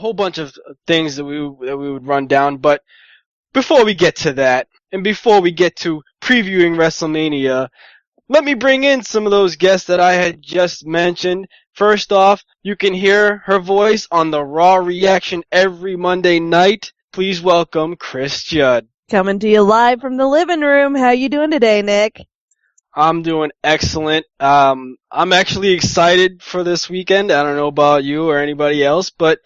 whole bunch of things that we would run down. But before we get to that, and before we get to previewing WrestleMania, let me bring in some of those guests that I had just mentioned. First off, you can hear her voice on the Raw Reaction every Monday night. Please welcome Chris Judd. Coming to you live from the living room. How you doing today, Nick? I'm doing excellent. I'm actually excited for this weekend. I don't know about you or anybody else, but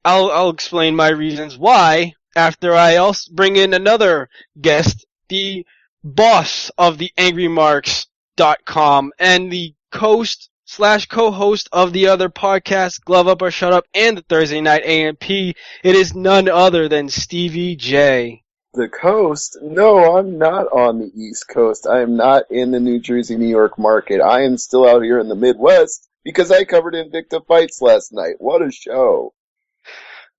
I'll explain my reasons why after I also bring in another guest, the boss of the AngryMarks.com and the co-host of the other podcast, Glove Up or Shut Up, and the Thursday Night AMP. It is none other than Stevie J. The coast? No, I'm not on the East Coast. I am not in the New Jersey, New York market. I am still out here in the Midwest because I covered Invicta Fights last night. What a show.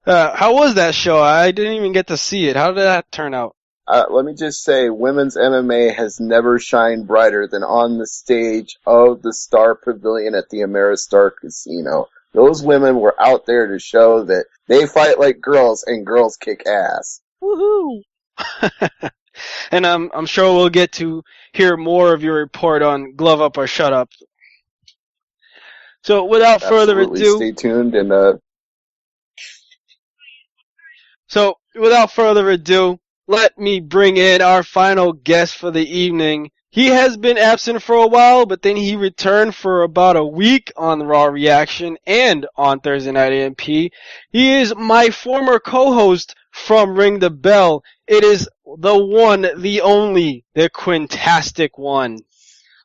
How was that show? I didn't even get to see it. How did that turn out? Let me just say, women's MMA has never shined brighter than on the stage of the Star Pavilion at the Ameristar Casino. Those women were out there to show that they fight like girls and girls kick ass. Woohoo! And I'm sure we'll get to hear more of your report on Glove Up or Shut Up. So without further ado, stay tuned and So without further ado, let me bring in our final guest for the evening. He has been absent for a while, but then he returned for about a week on the Raw Reaction and on Thursday Night AMP. He is my former co-host from Ring the Bell. It is the one, the only, the Quintastic One.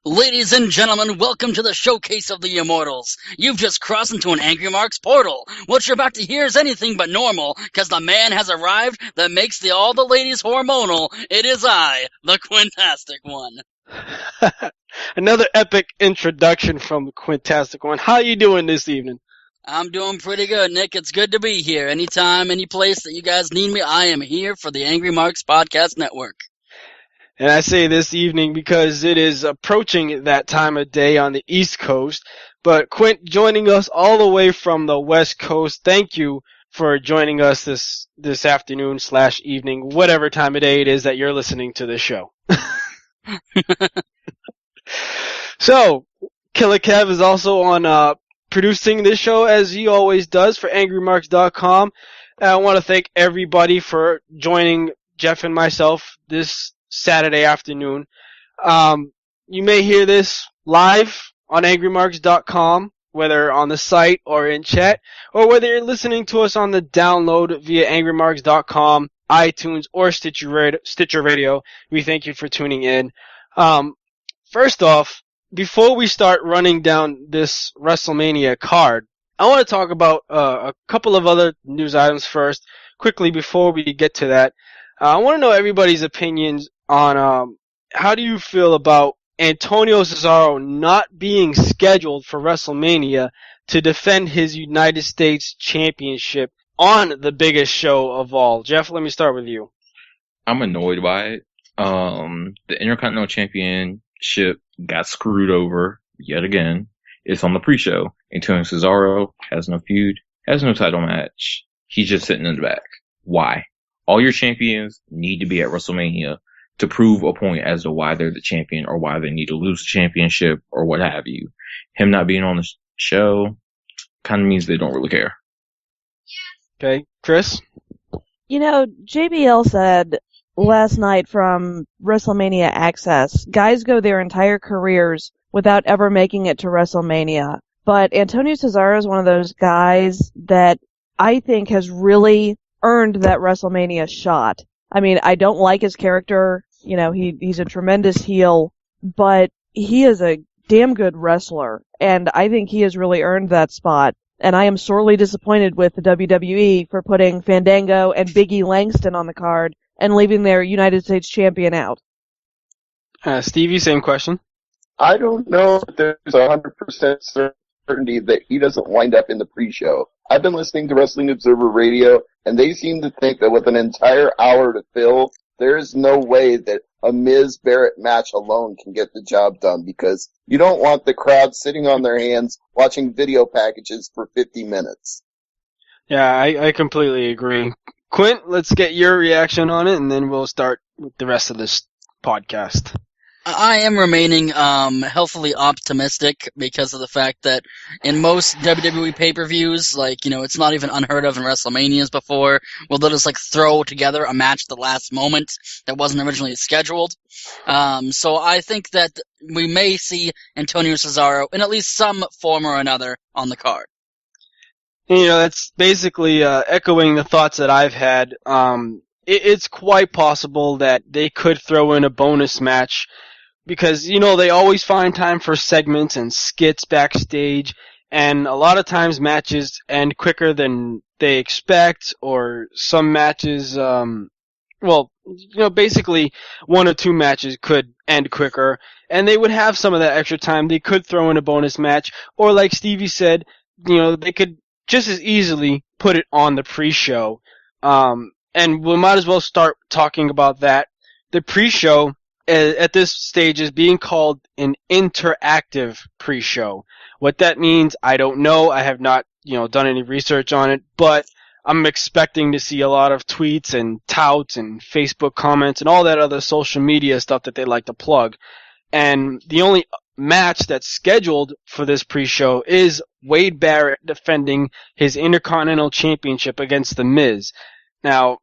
Ladies and gentlemen, welcome to the Showcase of the Immortals. You've just crossed into an Angry Marks portal. What you're about to hear is anything but normal, because the man has arrived that makes all the ladies hormonal. It is I, the Quintastic One. Another epic introduction from the Quintastic One. How you doing this evening? I'm doing pretty good, Nick. It's good to be here. Anytime, any place that you guys need me, I am here for the Angry Marks Podcast Network. And I say this evening because it is approaching that time of day on the East Coast. But Quint joining us all the way from the West Coast. Thank you for joining us this afternoon / evening, whatever time of day it is that you're listening to the show. So, Killer Kev is also on producing this show as he always does for AngryMarks.com. And I want to thank everybody for joining Jeff and myself this Saturday afternoon. You may hear this live on AngryMarks.com, whether on the site or in chat, or whether you're listening to us on the download via AngryMarks.com, iTunes, or Stitcher Radio. We thank you for tuning in. First off, before we start running down this WrestleMania card, I want to talk about a couple of other news items first, quickly before we get to that. I want to know everybody's opinions on how do you feel about Antonio Cesaro not being scheduled for WrestleMania to defend his United States Championship on the biggest show of all. Jeff, let me start with you. I'm annoyed by it. The Intercontinental Championship got screwed over yet again. It's on the pre-show. Antonio Cesaro has no feud, has no title match. He's just sitting in the back. Why? All your champions need to be at WrestleMania to prove a point as to why they're the champion or why they need to lose the championship or what have you. Him not being on the show kind of means they don't really care. Okay, Chris? You know, JBL said last night from WrestleMania Access, guys go their entire careers without ever making it to WrestleMania. But Antonio Cesaro is one of those guys that I think has really earned that WrestleMania shot. I mean, I don't like his character. You know, he's a tremendous heel, but he is a damn good wrestler, and I think he has really earned that spot. And I am sorely disappointed with the WWE for putting Fandango and Big E Langston on the card and leaving their United States champion out. Stevie, same question. I don't know if there's 100% certainty that he doesn't wind up in the pre-show. I've been listening to Wrestling Observer Radio, and they seem to think that with an entire hour to fill, there's no way that a Miz Barrett match alone can get the job done, because you don't want the crowd sitting on their hands watching video packages for 50 minutes. Yeah, I completely agree. Quint, let's get your reaction on it, and then we'll start with the rest of this podcast. I am remaining healthily optimistic because of the fact that in most WWE pay-per-views, it's not even unheard of in WrestleManias before, where they'll just throw together a match at the last moment that wasn't originally scheduled. So I think that we may see Antonio Cesaro in at least some form or another on the card. That's basically echoing the thoughts that I've had. It's quite possible that they could throw in a bonus match because, they always find time for segments and skits backstage, and a lot of times matches end quicker than they expect, or some matches, basically one or two matches could end quicker, and they would have some of that extra time. They could throw in a bonus match, or like Stevie said, they could just as easily put it on the pre-show. And we might as well start talking about that. The pre-show at this stage is being called an interactive pre-show. What that means, I don't know. I have not, done any research on it, but I'm expecting to see a lot of tweets and touts and Facebook comments and all that other social media stuff that they like to plug. And the only match that's scheduled for this pre-show is Wade Barrett defending his Intercontinental Championship against The Miz. Now,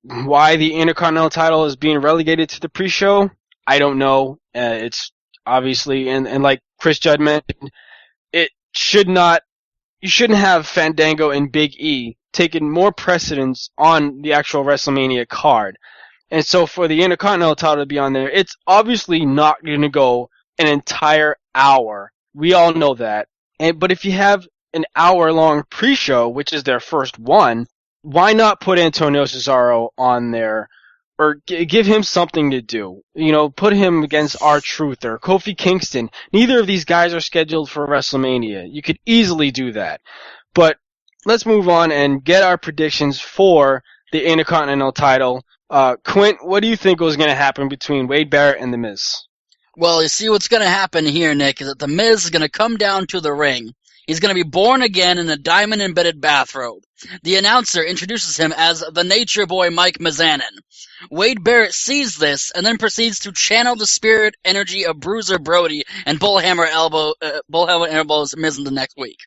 why the Intercontinental title is being relegated to the pre-show, I don't know. It's obviously, and like Chris Judd mentioned, you shouldn't have Fandango and Big E taking more precedence on the actual WrestleMania card. And so for the Intercontinental title to be on there, it's obviously not going to go an entire hour. We all know that. But if you have an hour-long pre-show, which is their first one, why not put Antonio Cesaro on there, or give him something to do? Put him against R-Truth or Kofi Kingston. Neither of these guys are scheduled for WrestleMania. You could easily do that. But let's move on and get our predictions for the Intercontinental title. Quint, what do you think was going to happen between Wade Barrett and The Miz? Well, you see what's going to happen here, Nick, is that The Miz is going to come down to the ring. He's going to be born again in a diamond-embedded bathrobe. The announcer introduces him as the Nature Boy Mike Mizanin. Wade Barrett sees this and then proceeds to channel the spirit energy of Bruiser Brody and Bullhammer elbows Miz in the next week.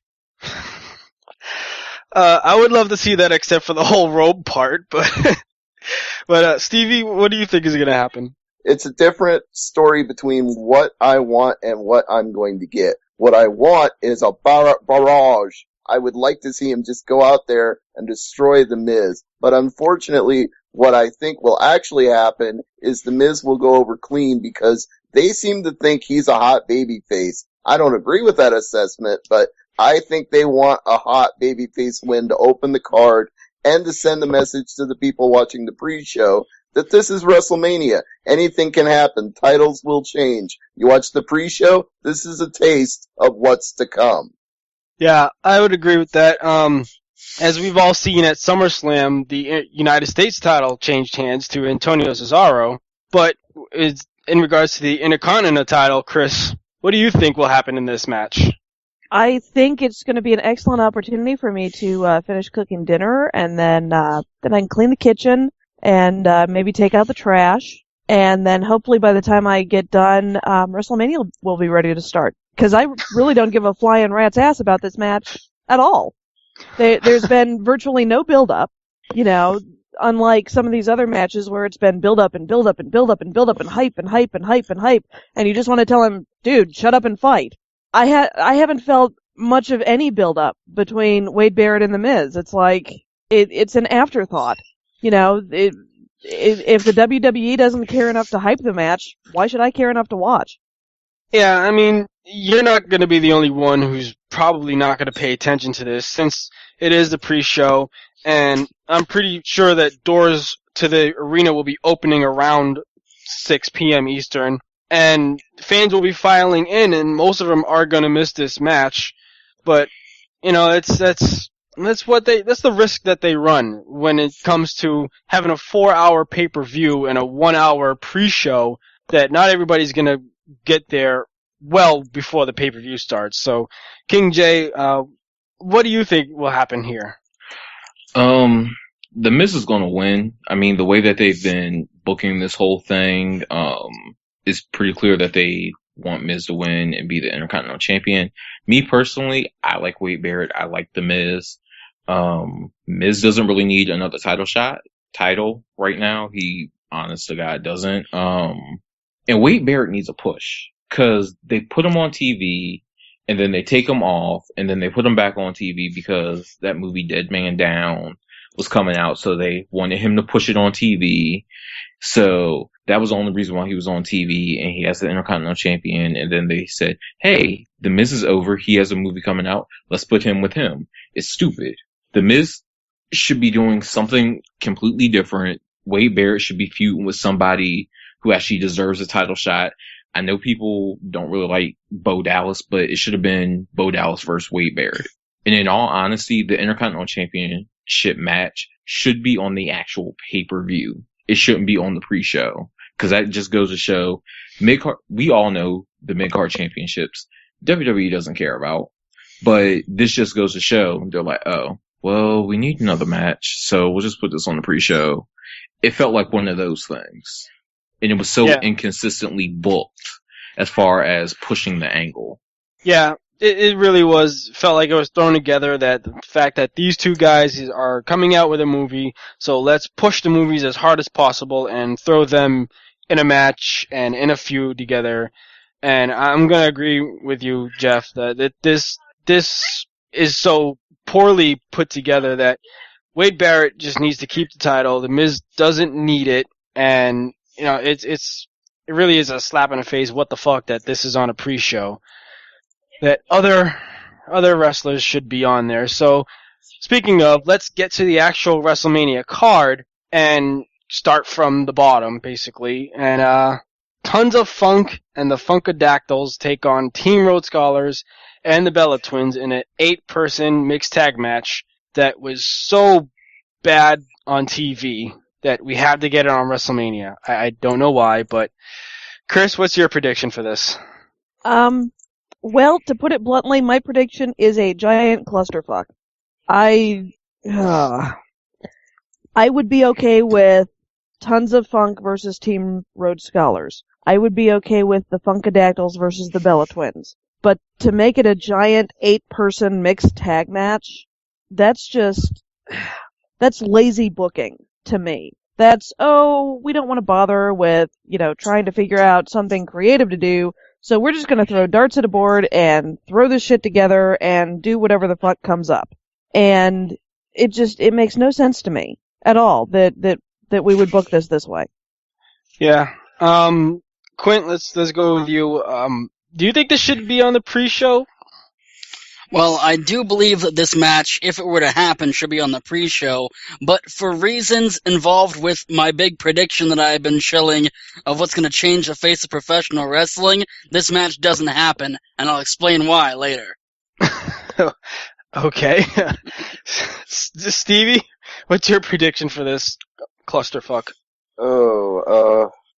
I would love to see that except for the whole robe part, but Stevie, what do you think is going to happen? It's a different story between what I want and what I'm going to get. What I want is a barrage. I would like to see him just go out there and destroy The Miz. But unfortunately, what I think will actually happen is The Miz will go over clean because they seem to think he's a hot babyface. I don't agree with that assessment, but I think they want a hot babyface win to open the card and to send a message to the people watching the pre-show that this is WrestleMania. Anything can happen. Titles will change. You watch the pre-show, this is a taste of what's to come. Yeah, I would agree with that. As we've all seen at SummerSlam, the United States title changed hands to Antonio Cesaro. But in regards to the Intercontinental title, Chris, what do you think will happen in this match? I think it's going to be an excellent opportunity for me to finish cooking dinner, and then I can clean the kitchen and maybe take out the trash, and then hopefully by the time I get done, WrestleMania will be ready to start. Because I really don't give a flying rat's ass about this match at all. There's been virtually no build-up, unlike some of these other matches where it's been build-up and build-up and build-up and build-up and hype and hype and hype and hype, and you just want to tell him, dude, shut up and fight. I haven't felt much of any build-up between Wade Barrett and The Miz. It's like, it's an afterthought. If the WWE doesn't care enough to hype the match, why should I care enough to watch? Yeah, I mean, you're not going to be the only one who's probably not going to pay attention to this, since it is the pre-show, and I'm pretty sure that doors to the arena will be opening around 6 p.m. Eastern, and fans will be filing in, and most of them are going to miss this match. But that's the risk that they run when it comes to having a 4-hour pay-per-view and a 1-hour pre-show. That not everybody's going to get there well before the pay-per-view starts. So, King J, what do you think will happen here? The Miz is going to win. I mean, the way that they've been booking this whole thing, is pretty clear that they want Miz to win and be the Intercontinental Champion. Me personally, I like Wade Barrett. I like the Miz. Miz doesn't really need another title right now. He, honest to God, doesn't. And Wade Barrett needs a push because they put him on TV and then they take him off and then they put him back on TV because that movie Dead Man Down was coming out. So they wanted him to push it on TV. So that was the only reason why he was on TV, and he has the Intercontinental Champion. And then they said, hey, The Miz is over. He has a movie coming out. Let's put him with him. It's stupid. The Miz should be doing something completely different. Wade Barrett should be feuding with somebody who actually deserves a title shot. I know people don't really like Bo Dallas, but it should have been Bo Dallas versus Wade Barrett. And in all honesty, the Intercontinental Championship match should be on the actual pay-per-view. It shouldn't be on the pre-show. Because that just goes to show, mid-card, we all know the mid-card championships WWE doesn't care about. But this just goes to show, they're like, oh, well, we need another match, so we'll just put this on the pre-show. It felt like one of those things. And it was so inconsistently booked as far as pushing the angle. Yeah, it really felt like it was thrown together, that the fact that these two guys are coming out with a movie, so let's push the movies as hard as possible and throw them in a match and in a feud together. And I'm going to agree with you, Jeff, that this is so poorly put together that Wade Barrett just needs to keep the title. The Miz doesn't need it, and it really is a slap in the face. What the fuck that this is on a pre-show? That other wrestlers should be on there. So, speaking of, let's get to the actual WrestleMania card and start from the bottom, basically. And Tons of Funk and the Funkadactyls take on Team Road Scholars and the Bella Twins in an 8-person mixed tag match that was so bad on TV that we had to get it on WrestleMania. I don't know why, but Chris, what's your prediction for this? Well, to put it bluntly, my prediction is a giant clusterfuck. I would be okay with Tons of Funk versus Team Road Scholars. I would be okay with the Funkadactyls versus the Bella Twins. But to make it a giant 8-person mixed tag match, that's lazy booking to me. That's, we don't want to bother with, trying to figure out something creative to do, so we're just going to throw darts at a board and throw this shit together and do whatever the fuck comes up. And it makes no sense to me at all that we would book this way. Yeah. Quint, let's go with you. Do you think this should be on the pre-show? Well, I do believe that this match, if it were to happen, should be on the pre-show, but for reasons involved with my big prediction that I've been shilling of what's going to change the face of professional wrestling, this match doesn't happen, and I'll explain why later. Okay. Stevie, what's your prediction for this clusterfuck?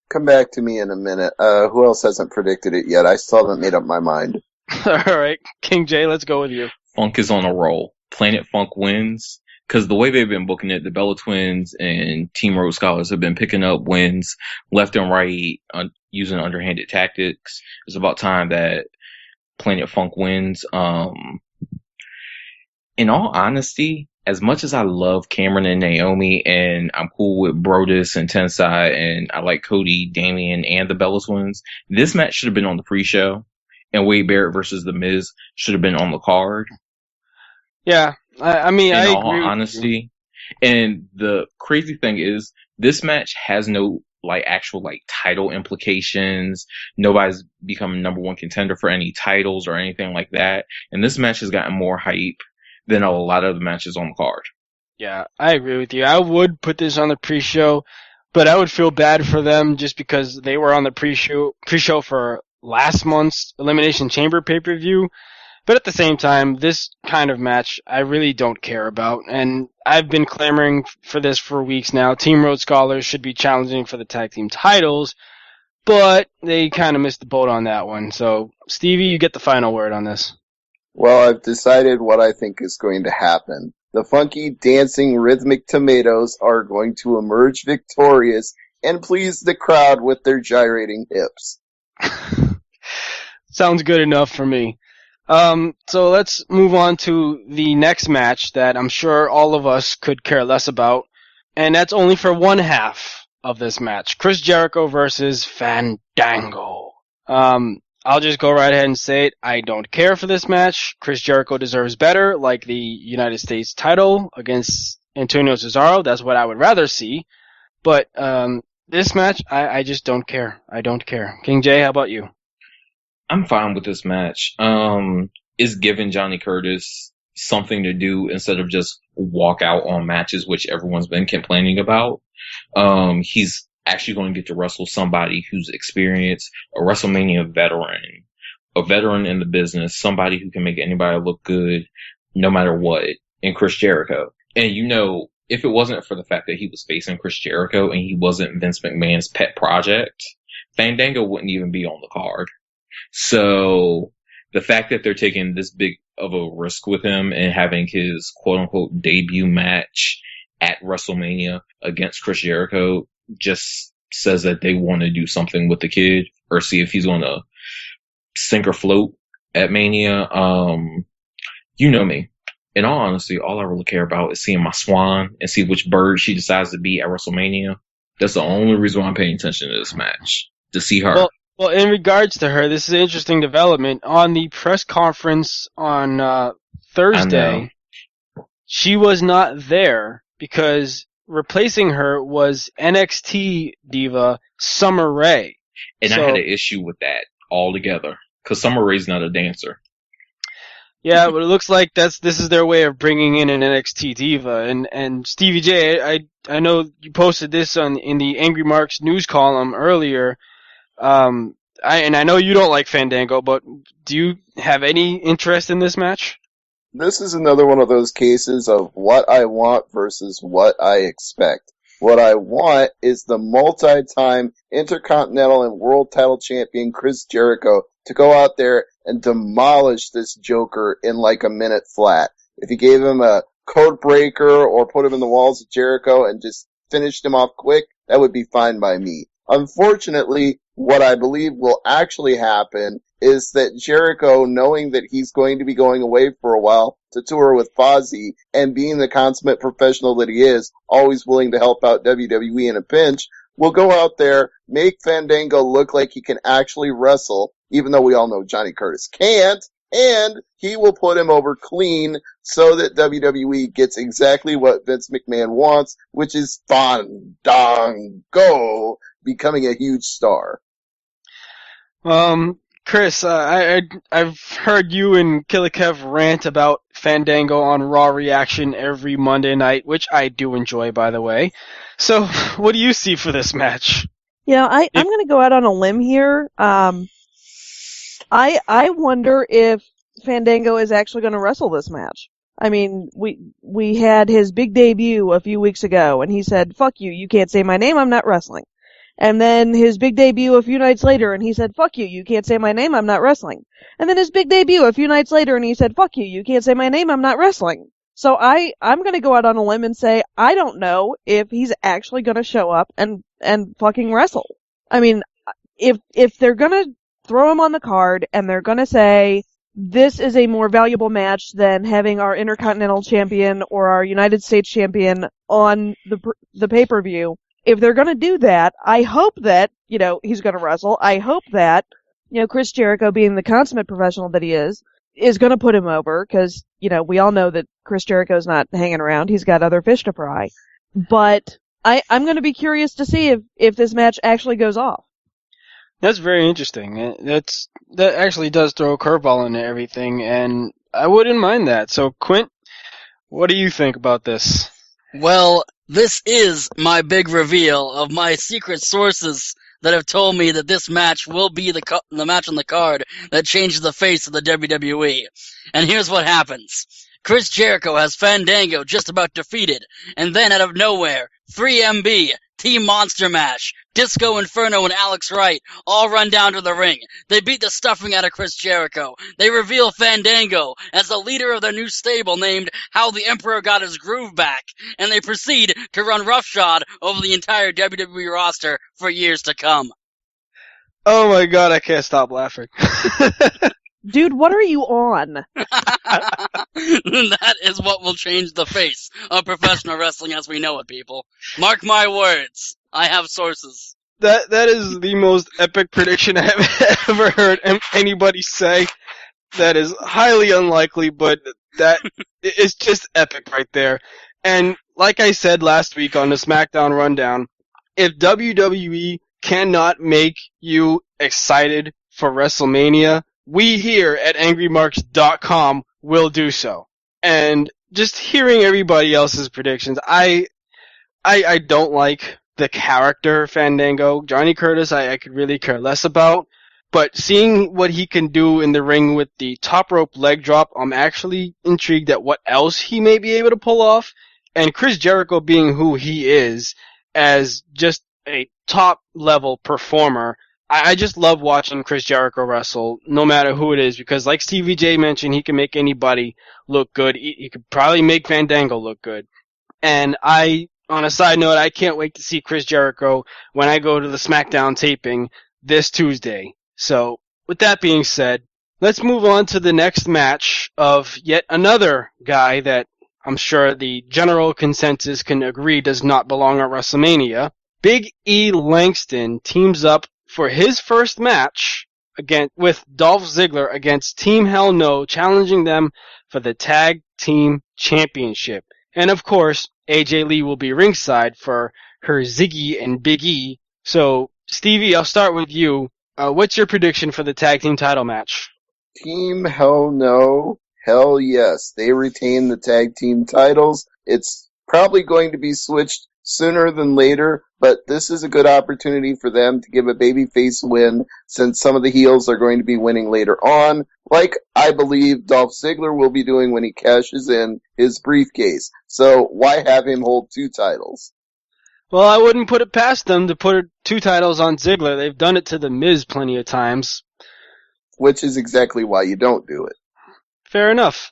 Come back to me in a minute. Who else hasn't predicted it yet? I still haven't made up my mind. Alright, King J, let's go with you. Funk is on a roll. Planet Funk wins. Because the way they've been booking it, the Bella Twins and Team Road Scholars have been picking up wins left and right, using underhanded tactics. It's about time that Planet Funk wins. In all honesty, as much as I love Cameron and Naomi, and I'm cool with Brodus and Tensai, and I like Cody, Damian, and the Bella Twins, this match should have been on the pre-show. And Wade Barrett versus The Miz should have been on the card. Yeah, I mean, I agree. In all honesty. And the crazy thing is, this match has no, actual, title implications. Nobody's become number one contender for any titles or anything like that. And this match has gotten more hype than a lot of the matches on the card. Yeah, I agree with you. I would put this on the pre-show, but I would feel bad for them just because they were on the pre-show for last month's Elimination Chamber pay-per-view. But at the same time, this kind of match I really don't care about, and I've been clamoring for this for weeks now. Team Road Scholars should be challenging for the tag team titles, but they kind of missed the boat on that one. So, Stevie, you get the final word on this. Well, I've decided what I think is going to happen. the funky, dancing, rhythmic tomatoes are going to emerge victorious and please the crowd with their gyrating hips. Sounds good enough for me. So let's move on to the next match that I'm sure all of us could care less about, and that's only for one half of this match. Chris Jericho versus Fandango. I'll just go right ahead and say it. I don't care for this match. Chris Jericho deserves better, like the United States title against Antonio Cesaro. That's what I would rather see. But this match, I just don't care. I don't care. King J, how about you? I'm fine with this match. It's giving Johnny Curtis something to do instead of just walk out on matches, which everyone's been complaining about. He's actually going to get to wrestle somebody who's experienced, a WrestleMania veteran, a veteran in the business, somebody who can make anybody look good no matter what, in Chris Jericho. And if it wasn't for the fact that he was facing Chris Jericho and he wasn't Vince McMahon's pet project, Fandango wouldn't even be on the card. So the fact that they're taking this big of a risk with him and having his quote unquote debut match at WrestleMania against Chris Jericho just says that they want to do something with the kid or see if he's going to sink or float at Mania. You know me. In all honesty, all I really care about is seeing my swan and see which bird she decides to be at WrestleMania. That's the only reason why I'm paying attention to this match, to see her. Well, in regards to her, this is an interesting development. On the press conference on Thursday, she was not there because replacing her was NXT diva Summer Rae. And I had an issue with that altogether because Summer Rae's not a dancer. Yeah, but it looks like this is their way of bringing in an NXT diva. And Stevie J, I know you posted this in the Angry Marks news column earlier. I know you don't like Fandango, but do you have any interest in this match? This is another one of those cases of what I want versus what I expect. What I want is the multi-time Intercontinental and World Title Champion Chris Jericho to go out there and demolish this Joker in like a minute flat. If you gave him a code breaker or put him in the walls of Jericho and just finished him off quick, that would be fine by me. Unfortunately, what I believe will actually happen is that Jericho, knowing that he's going to be going away for a while to tour with Fozzy, and being the consummate professional that he is, always willing to help out WWE in a pinch, will go out there, make Fandango look like he can actually wrestle, even though we all know Johnny Curtis can't, and he will put him over clean so that WWE gets exactly what Vince McMahon wants, which is Fandango becoming a huge star. Chris, I've heard you and Killer Kev rant about Fandango on Raw Reaction every Monday night, which I do enjoy, by the way. So, what do you see for this match? Yeah, I'm going to go out on a limb here. I wonder if Fandango is actually going to wrestle this match. I mean, we had his big debut a few weeks ago, and he said, "Fuck you, you can't say my name, I'm not wrestling." And then his big debut a few nights later, and he said, "Fuck you, you can't say my name, I'm not wrestling." And then his big debut a few nights later, and he said, "Fuck you, you can't say my name, I'm not wrestling." So I'm going to go out on a limb and say I don't know if he's actually going to show up and fucking wrestle. I mean, if they're going to throw him on the card and they're going to say this is a more valuable match than having our Intercontinental Champion or our United States Champion on the pay-per-view, if they're going to do that, I hope that, he's going to wrestle. I hope that, Chris Jericho, being the consummate professional that he is going to put him over because, we all know that Chris Jericho's not hanging around. He's got other fish to fry. But I'm going to be curious to see if this match actually goes off. That's very interesting. That actually does throw a curveball into everything, and I wouldn't mind that. So, Quint, what do you think about this? Well, this is my big reveal of my secret sources that have told me that this match will be the match on the card that changes the face of the WWE. And here's what happens. Chris Jericho has Fandango just about defeated, and then out of nowhere, 3MB Team Monster Mash. Disco Inferno and Alex Wright all run down to the ring. They beat the stuffing out of Chris Jericho. They reveal Fandango as the leader of their new stable named How the Emperor Got His Groove Back. And they proceed to run roughshod over the entire WWE roster for years to come. Oh my god, I can't stop laughing. Dude, what are you on? That is what will change the face of professional wrestling as we know it, people. Mark my words. I have sources. That is the most epic prediction I have ever heard anybody say. That is highly unlikely, but that is just epic right there. And like I said last week on the SmackDown Rundown, if WWE cannot make you excited for WrestleMania, we here at AngryMarks.com will do so. And just hearing everybody else's predictions, I don't like the character Fandango. Johnny Curtis, I could really care less about. But seeing what he can do in the ring with the top rope leg drop, I'm actually intrigued at what else he may be able to pull off. And Chris Jericho being who he is as just a top level performer, I just love watching Chris Jericho wrestle, no matter who it is, because like Stevie J mentioned, he can make anybody look good. He could probably make Fandango look good. And on a side note, I can't wait to see Chris Jericho when I go to the SmackDown taping this Tuesday. So, with that being said, let's move on to the next match of yet another guy that I'm sure the general consensus can agree does not belong at WrestleMania. Big E Langston teams up for his first match with Dolph Ziggler against Team Hell No, challenging them for the Tag Team Championship. And of course, AJ Lee will be ringside for her Ziggy and Big E. So, Stevie, I'll start with you. What's your prediction for the Tag Team title match? Team Hell No, Hell Yes. They retain the tag team titles. It's probably going to be switched sooner than later, but this is a good opportunity for them to give a babyface win since some of the heels are going to be winning later on, like I believe Dolph Ziggler will be doing when he cashes in his briefcase. So why have him hold two titles? Well, I wouldn't put it past them to put two titles on Ziggler. They've done it to The Miz plenty of times. Which is exactly why you don't do it. Fair enough.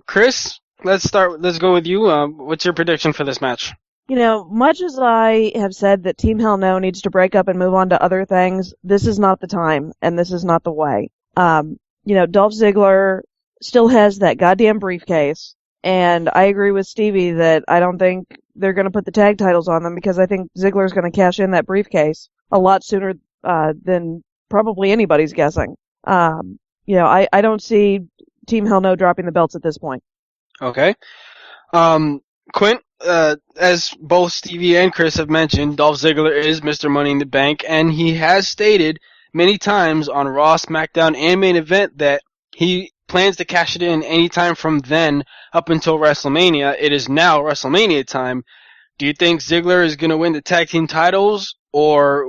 Chris, let's go with you. What's your prediction for this match? You know, much as I have said that Team Hell No needs to break up and move on to other things, this is not the time, and this is not the way. Dolph Ziggler still has that goddamn briefcase, and I agree with Stevie that I don't think they're going to put the tag titles on them because I think Ziggler's going to cash in that briefcase a lot sooner than probably anybody's guessing. I don't see Team Hell No dropping the belts at this point. Okay. Quint, as both Stevie and Chris have mentioned, Dolph Ziggler is Mr. Money in the Bank, and he has stated many times on Raw, SmackDown, and Main Event that he plans to cash it in anytime from then up until WrestleMania. It is now WrestleMania time. Do you think Ziggler is going to win the tag team titles or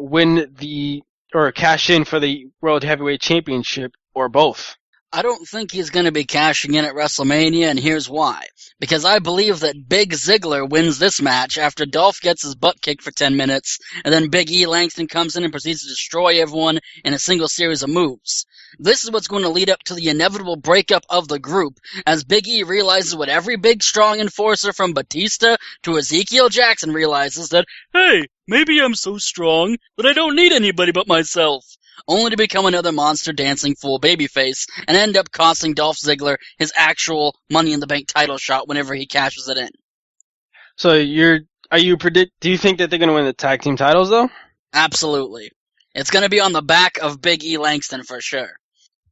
cash in for the World Heavyweight Championship or both? I don't think he's going to be cashing in at WrestleMania, and here's why. Because I believe that Big Ziggler wins this match after Dolph gets his butt kicked for 10 minutes, and then Big E Langston comes in and proceeds to destroy everyone in a single series of moves. This is what's going to lead up to the inevitable breakup of the group, as Big E realizes what every big strong enforcer from Batista to Ezekiel Jackson realizes that, hey, maybe I'm so strong that I don't need anybody but myself. Only to become another monster dancing fool babyface and end up costing Dolph Ziggler his actual Money in the Bank title shot whenever he cashes it in. So do you think that they're going to win the tag team titles though? Absolutely. It's going to be on the back of Big E Langston for sure.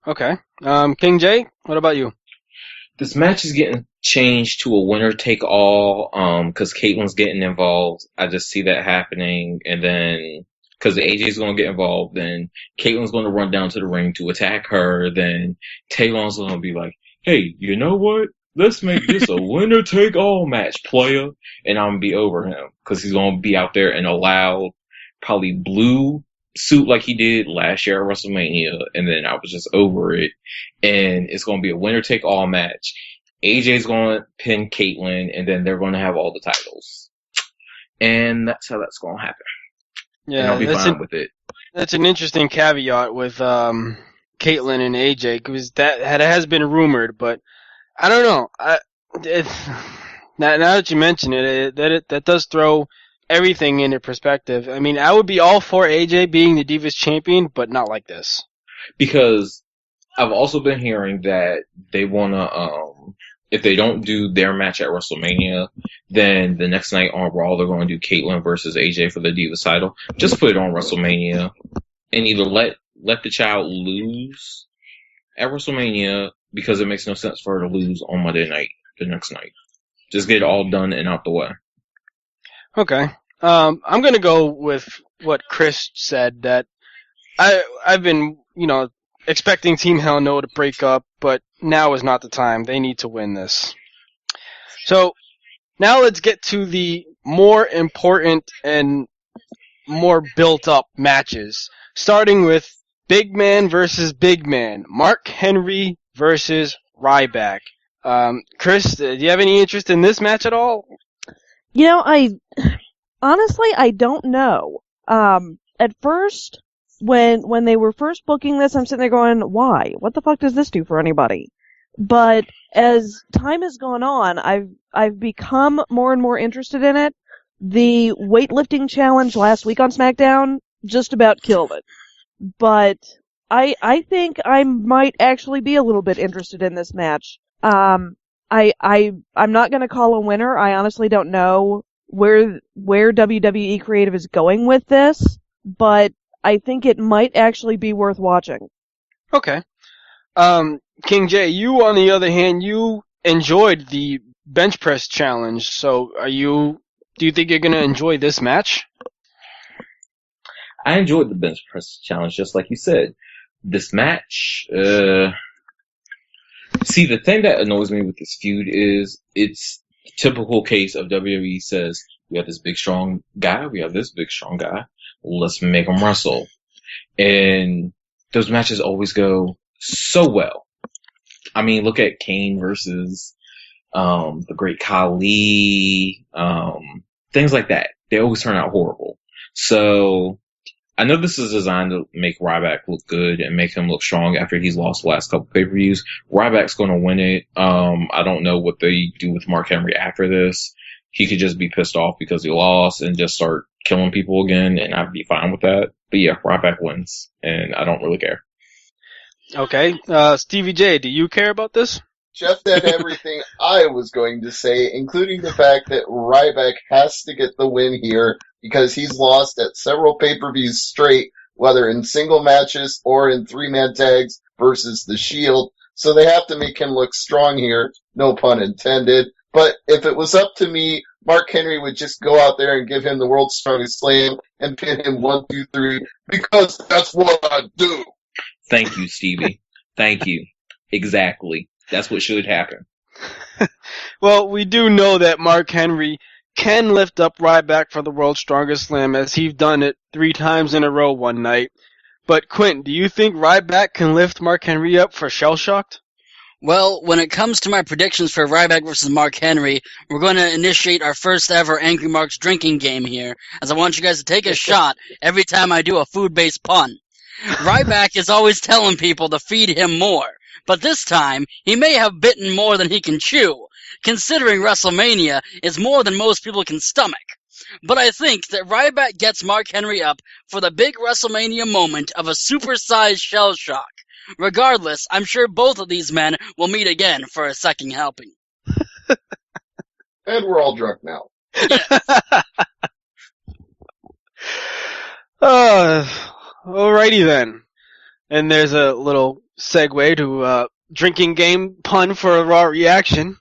Okay. King J, what about you? This match is getting changed to a winner take all, cause Caitlin's getting involved. I just see that happening, and then because AJ's going to get involved, then Caitlin's going to run down to the ring to attack her, then Talon's going to be like, hey, you know what? Let's make this a winner-take-all match, player. And I'm going to be over him, because he's going to be out there in a loud, probably blue suit like he did last year at WrestleMania, and then I was just over it. And it's going to be a winner-take-all match. AJ's going to pin Caitlyn, and then they're going to have all the titles. And that's how that's going to happen. And Yeah, I'll be fine with it. that's an interesting caveat with Caitlyn and AJ, because that has been rumored, but I don't know. Now that you mention it, that does throw everything into perspective. I mean, I would be all for AJ being the Divas champion, but not like this. Because I've also been hearing that they want to, if they don't do their match at WrestleMania, then the next night on Raw they're going to do Caitlyn versus AJ for the Divas title. Just put it on WrestleMania and either let the child lose at WrestleMania, because it makes no sense for her to lose on Monday night, the next night. Just get it all done and out the way. Okay. I'm gonna go with what Chris said, that I've been, expecting Team Hell No to break up, but now is not the time. They need to win this. So, now let's get to the more important and more built up matches. Starting with Big Man versus Big Man. Mark Henry versus Ryback. Chris, do you have any interest in this match at all? I don't know. At first, when they were first booking this, I'm sitting there going, why? What the fuck does this do for anybody? But as time has gone on, I've become more and more interested in it. The weightlifting challenge last week on SmackDown just about killed it. But I think I might actually be a little bit interested in this match. I'm not gonna call a winner. I honestly don't know where WWE Creative is going with this, but I think it might actually be worth watching. Okay. King J, you on the other hand, you enjoyed the bench press challenge, so do you think you're gonna enjoy this match? I enjoyed the bench press challenge, just like you said. This match, see, the thing that annoys me with this feud is it's a typical case of WWE says, we have this big strong guy, we have this big strong guy, let's make them wrestle. And those matches always go so well. I mean, look at Kane versus the Great Khali, things like that. They always turn out horrible. So I know this is designed to make Ryback look good and make him look strong after he's lost the last couple pay-per-views. Ryback's going to win it. I don't know what they do with Mark Henry after this. He could just be pissed off because he lost and just start killing people again, and I'd be fine with that. But yeah, Ryback wins, and I don't really care. Okay. Stevie J, do you care about this? Jeff said everything I was going to say, including the fact that Ryback has to get the win here because he's lost at several pay-per-views straight, whether in single matches or in three-man tags versus The Shield. So they have to make him look strong here, no pun intended. But if it was up to me, Mark Henry would just go out there and give him the world's strongest slam and pin him 1, 2, 3, because that's what I do. Thank you, Stevie. Thank you. Exactly. That's what should happen. Well, we do know that Mark Henry can lift up Ryback for the world's strongest slam, as he's done it 3 times in a row one night. But Quentin, do you think Ryback can lift Mark Henry up for Shell Shocked? Well, when it comes to my predictions for Ryback versus Mark Henry, we're going to initiate our first ever Angry Marks drinking game here, as I want you guys to take a shot every time I do a food-based pun. Ryback is always telling people to feed him more, but this time he may have bitten more than he can chew, considering WrestleMania is more than most people can stomach. But I think that Ryback gets Mark Henry up for the big WrestleMania moment of a supersized shell shock. Regardless, I'm sure both of these men will meet again for a second helping. And we're all drunk now. Alrighty then. And there's a little segue to drinking game pun for a Raw reaction.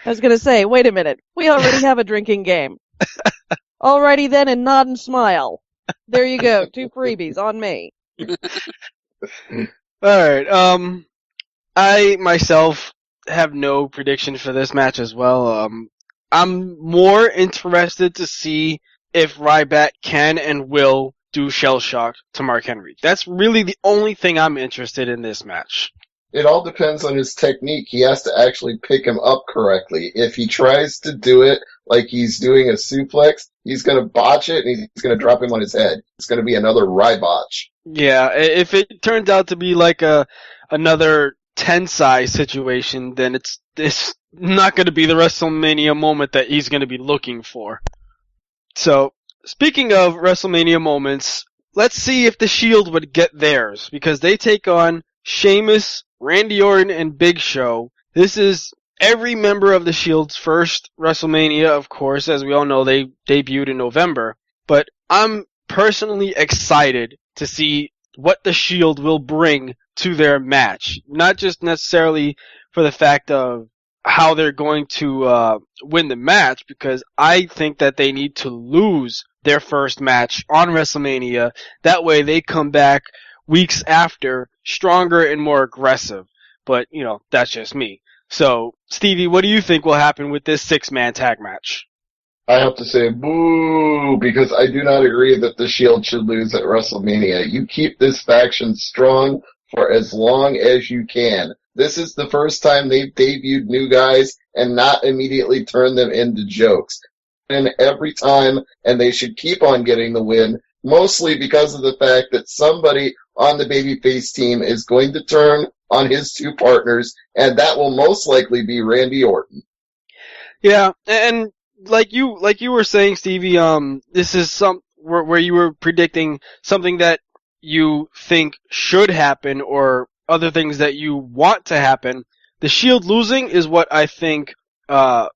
I was gonna say, wait a minute. We already have a drinking game. Alrighty then, and nod and smile. There you go. 2 freebies on me. Alright, I myself have no predictions for this match as well. I'm more interested to see if Ryback can and will do Shell Shock to Mark Henry. That's really the only thing I'm interested in this match. It all depends on his technique. He has to actually pick him up correctly. If he tries to do it like he's doing a suplex, he's going to botch it and he's going to drop him on his head. It's going to be another botch. Yeah, if it turns out to be like another Tensai situation, then it's not going to be the WrestleMania moment that he's going to be looking for. So, speaking of WrestleMania moments, let's see if the Shield would get theirs, because they take on Sheamus, Randy Orton, and Big Show. This is every member of the Shield's first WrestleMania, of course. As we all know, they debuted in November. But I'm personally excited to see what the Shield will bring to their match. Not just necessarily for the fact of how they're going to win the match, because I think that they need to lose their first match on WrestleMania. That way they come back weeks after stronger and more aggressive. But, that's just me. So, Stevie, what do you think will happen with this 6-man tag match? I have to say boo, because I do not agree that the Shield should lose at WrestleMania. You keep this faction strong for as long as you can. This is the first time they've debuted new guys and not immediately turn them into jokes. And every time, and they should keep on getting the win, mostly because of the fact that somebody on the babyface team is going to turn on his two partners, and that will most likely be Randy Orton. Yeah, and like you were saying, Stevie, this is where you were predicting something that you think should happen or other things that you want to happen. The Shield losing is what I think, what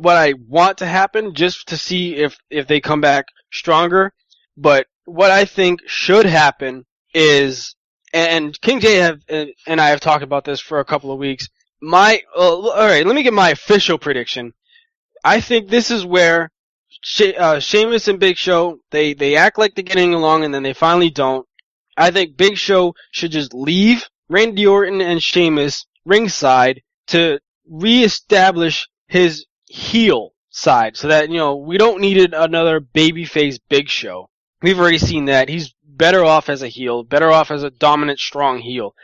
I want to happen, just to see if they come back stronger. But what I think should happen is, and King J and I have talked about this for a couple of weeks. Alright, let me get my official prediction. I think this is where Sheamus and Big Show, they act like they're getting along and then they finally don't. I think Big Show should just leave Randy Orton and Sheamus ringside to reestablish his heel side, so that, we don't need another babyface Big Show. We've already seen that. He's better off as a heel, better off as a dominant, strong heel.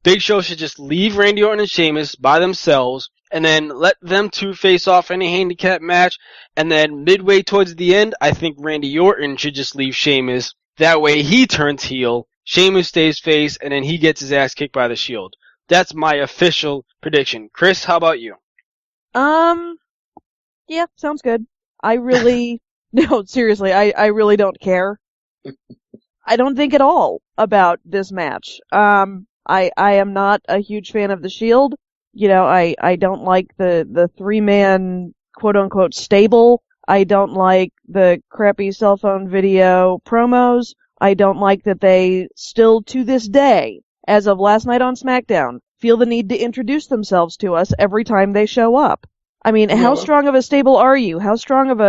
Big Show should just leave Randy Orton and Sheamus by themselves, and then let them two face off in a handicap match, and then midway towards the end, I think Randy Orton should just leave Sheamus. That way he turns heel, Sheamus stays face, and then he gets his ass kicked by the Shield. That's my official prediction. Chris, how about you? Yeah, sounds good. No, seriously, I really don't care. I don't think at all about this match. I am not a huge fan of the Shield. I don't like the 3-man quote unquote stable. I don't like the crappy cell phone video promos. I don't like that they still to this day, as of last night on SmackDown, feel the need to introduce themselves to us every time they show up. I mean, how strong of a stable are you? How strong of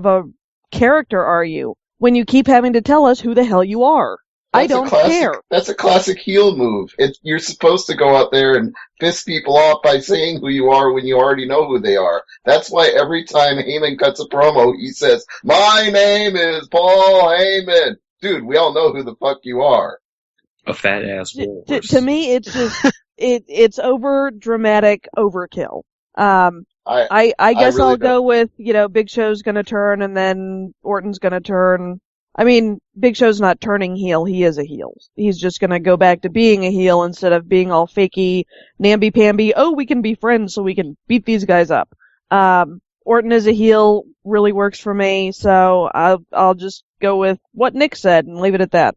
a character are you when you keep having to tell us who the hell you are? I don't care. That's a classic heel move. You're supposed to go out there and piss people off by saying who you are when you already know who they are. That's why every time Heyman cuts a promo, he says, "My name is Paul Heyman." Dude, we all know who the fuck you are. A fat ass wolf. To me, it's just it's over dramatic overkill. I guess really I'll go with, Big Show's gonna turn and then Orton's gonna turn. I mean, Big Show's not turning heel, he is a heel. He's just gonna go back to being a heel instead of being all fakey, namby-pamby, we can be friends so we can beat these guys up. Orton as a heel really works for me, so I'll just go with what Nick said and leave it at that.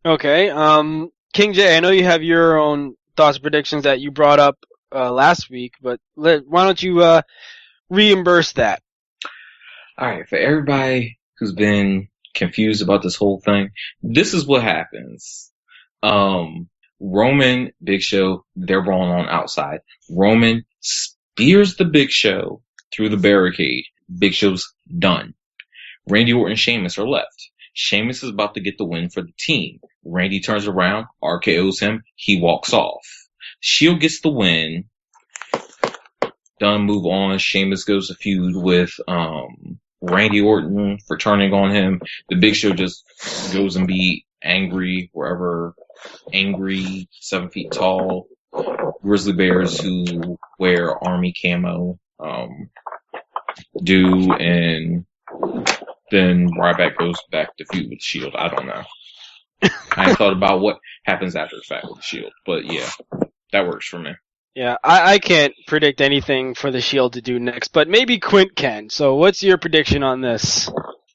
Okay, King J, I know you have your own thoughts and predictions that you brought up last week, but why don't you reimburse that? Alright, for everybody who's been confused about this whole thing, this is what happens. Roman, Big Show, they're rolling on outside. Roman spears the Big Show through the barricade. Big Show's done. Randy Orton and Sheamus are left. Sheamus is about to get the win for the team. Randy turns around, RKO's him, he walks off. Shield gets the win. Done, move on. Sheamus goes to feud with Randy Orton for turning on him. The Big Show just goes and be angry wherever. Angry, 7 feet tall, grizzly bears who wear army camo. do, and then Ryback goes back to feud with Shield. I don't know. I ain't thought about what happens after the fact with the Shield, but yeah, that works for me. Yeah, I can't predict anything for the Shield to do next, but maybe Quint can. So what's your prediction on this?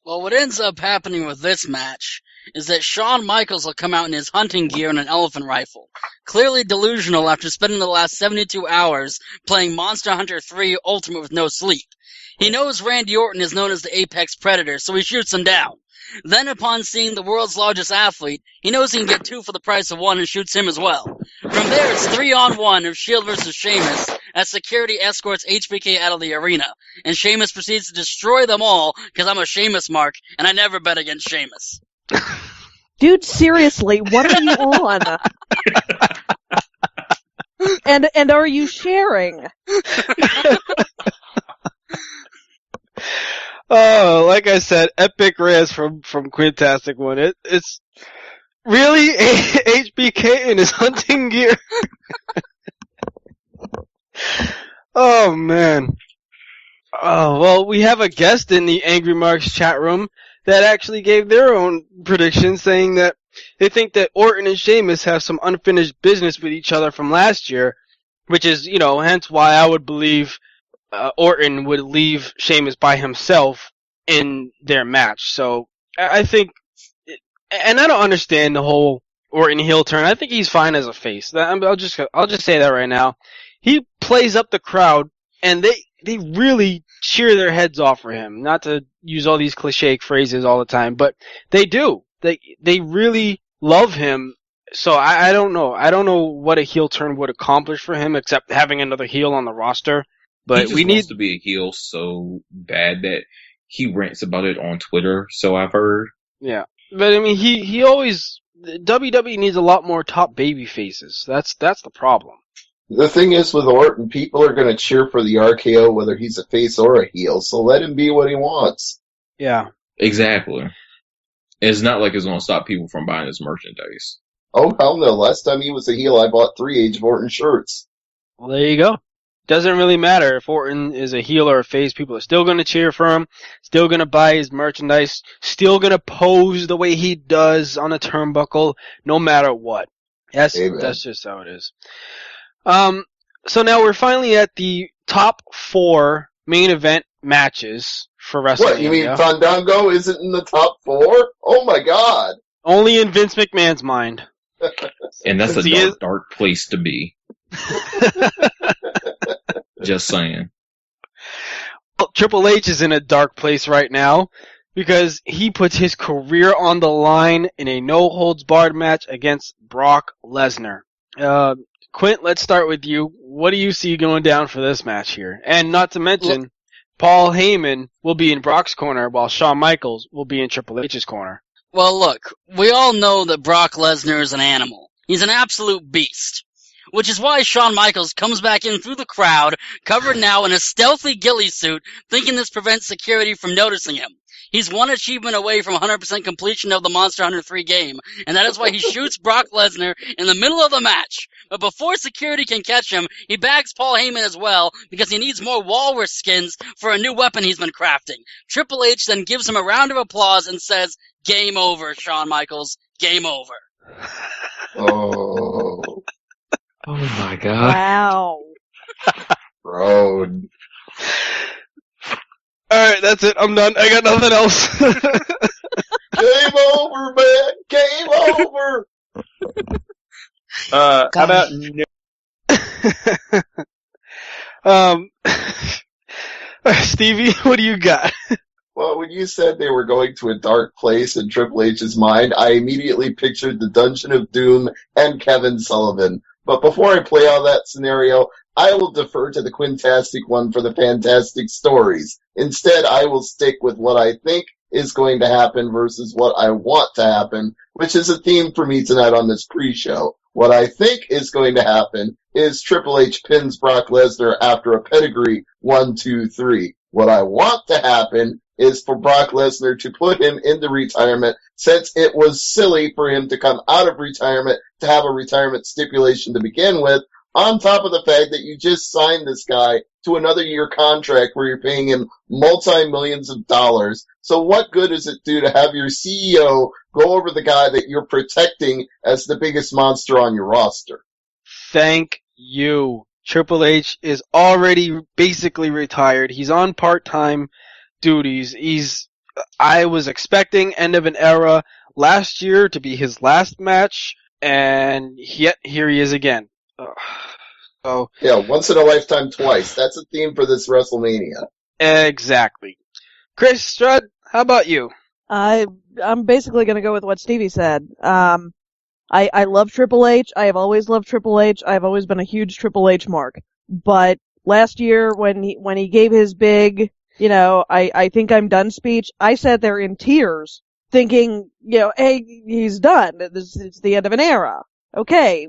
Well, what ends up happening with this match is that Shawn Michaels will come out in his hunting gear and an elephant rifle. Clearly delusional after spending the last 72 hours playing Monster Hunter 3 Ultimate with no sleep. He knows Randy Orton is known as the Apex Predator, so he shoots him down. Then, upon seeing the world's largest athlete, he knows he can get 2 for the price of 1 and shoots him as well. From there, it's 3-on-1 of Shield versus Sheamus as security escorts HBK out of the arena. And Sheamus proceeds to destroy them all because I'm a Sheamus mark, and I never bet against Sheamus. Dude, seriously, what are you on? And are you sharing? Oh, like I said, epic Reyes from Quintastic One. It's really HBK in his hunting gear. Oh man. Oh well, we have a guest in the Angry Marks chat room that actually gave their own prediction, saying that they think that Orton and Sheamus have some unfinished business with each other from last year, which is, hence why I would believe Orton would leave Sheamus by himself in their match. So I think, and I don't understand the whole Orton heel turn. I think he's fine as a face. I'll just say that right now. He plays up the crowd, and they really cheer their heads off for him. Not to use all these cliche phrases all the time, but they do. They really love him. So I don't know. I don't know what a heel turn would accomplish for him, except having another heel on the roster. But he just wants to be a heel so bad that he rants about it on Twitter, so I've heard. Yeah. But I mean, he always, WWE needs a lot more top baby faces. That's the problem. The thing is with Orton, people are going to cheer for the RKO whether he's a face or a heel, so let him be what he wants. Yeah. Exactly. It's not like it's going to stop people from buying his merchandise. Oh, hell no. Last time he was a heel, I bought 3 Age of Orton shirts. Well, there you go. Doesn't really matter if Orton is a heel or a face. People are still going to cheer for him, still going to buy his merchandise, still going to pose the way he does on a turnbuckle, no matter what. That's just how it is. So now we're finally at the top 4 main event matches for WrestleMania. What, you mean Fandango isn't in the top 4? Oh my god. Only in Vince McMahon's mind. And that's a dark place to be. Just saying. Well, Triple H is in a dark place right now because he puts his career on the line in a no-holds-barred match against Brock Lesnar. Quint, let's start with you. What do you see going down for this match here? And not to mention, Paul Heyman will be in Brock's corner while Shawn Michaels will be in Triple H's corner. Well, look, we all know that Brock Lesnar is an animal. He's an absolute beast. Which is why Shawn Michaels comes back in through the crowd, covered now in a stealthy ghillie suit, thinking this prevents security from noticing him. He's one achievement away from 100% completion of the Monster Hunter 3 game, and that is why he shoots Brock Lesnar in the middle of the match. But before security can catch him, he bags Paul Heyman as well, because he needs more walrus skins for a new weapon he's been crafting. Triple H then gives him a round of applause and says, "Game over, Shawn Michaels. Game over." Oh. Oh my god. Wow. Road. Alright, that's it. I'm done. I got nothing else. Game over, man. Game over. How about Stevie, what do you got? Well, when you said they were going to a dark place in Triple H's mind, I immediately pictured the Dungeon of Doom and Kevin Sullivan. But before I play out that scenario, I will defer to the Quintastic One for the fantastic stories. Instead, I will stick with what I think is going to happen versus what I want to happen, which is a theme for me tonight on this pre-show. What I think is going to happen is Triple H pins Brock Lesnar after a pedigree 1, 2, 3. What I want to happen is for Brock Lesnar to put him into retirement, since it was silly for him to come out of retirement to have a retirement stipulation to begin with, on top of the fact that you just signed this guy to another year contract where you're paying him multi-millions of dollars. So what good does it do to have your CEO go over the guy that you're protecting as the biggest monster on your roster? Thank you. Triple H is already basically retired. He's on part-time duties. I was expecting end of an era last year to be his last match, and yet here he is again. So yeah, once in a lifetime, twice. That's a theme for this WrestleMania. Exactly. Chris Strudd, how about you? I'm basically going to go with what Stevie said. I love Triple H. I have always loved Triple H. I've always been a huge Triple H mark. But last year when he gave his big, I think I'm done speech, I sat there in tears thinking, hey, he's done. It's the end of an era. Okay,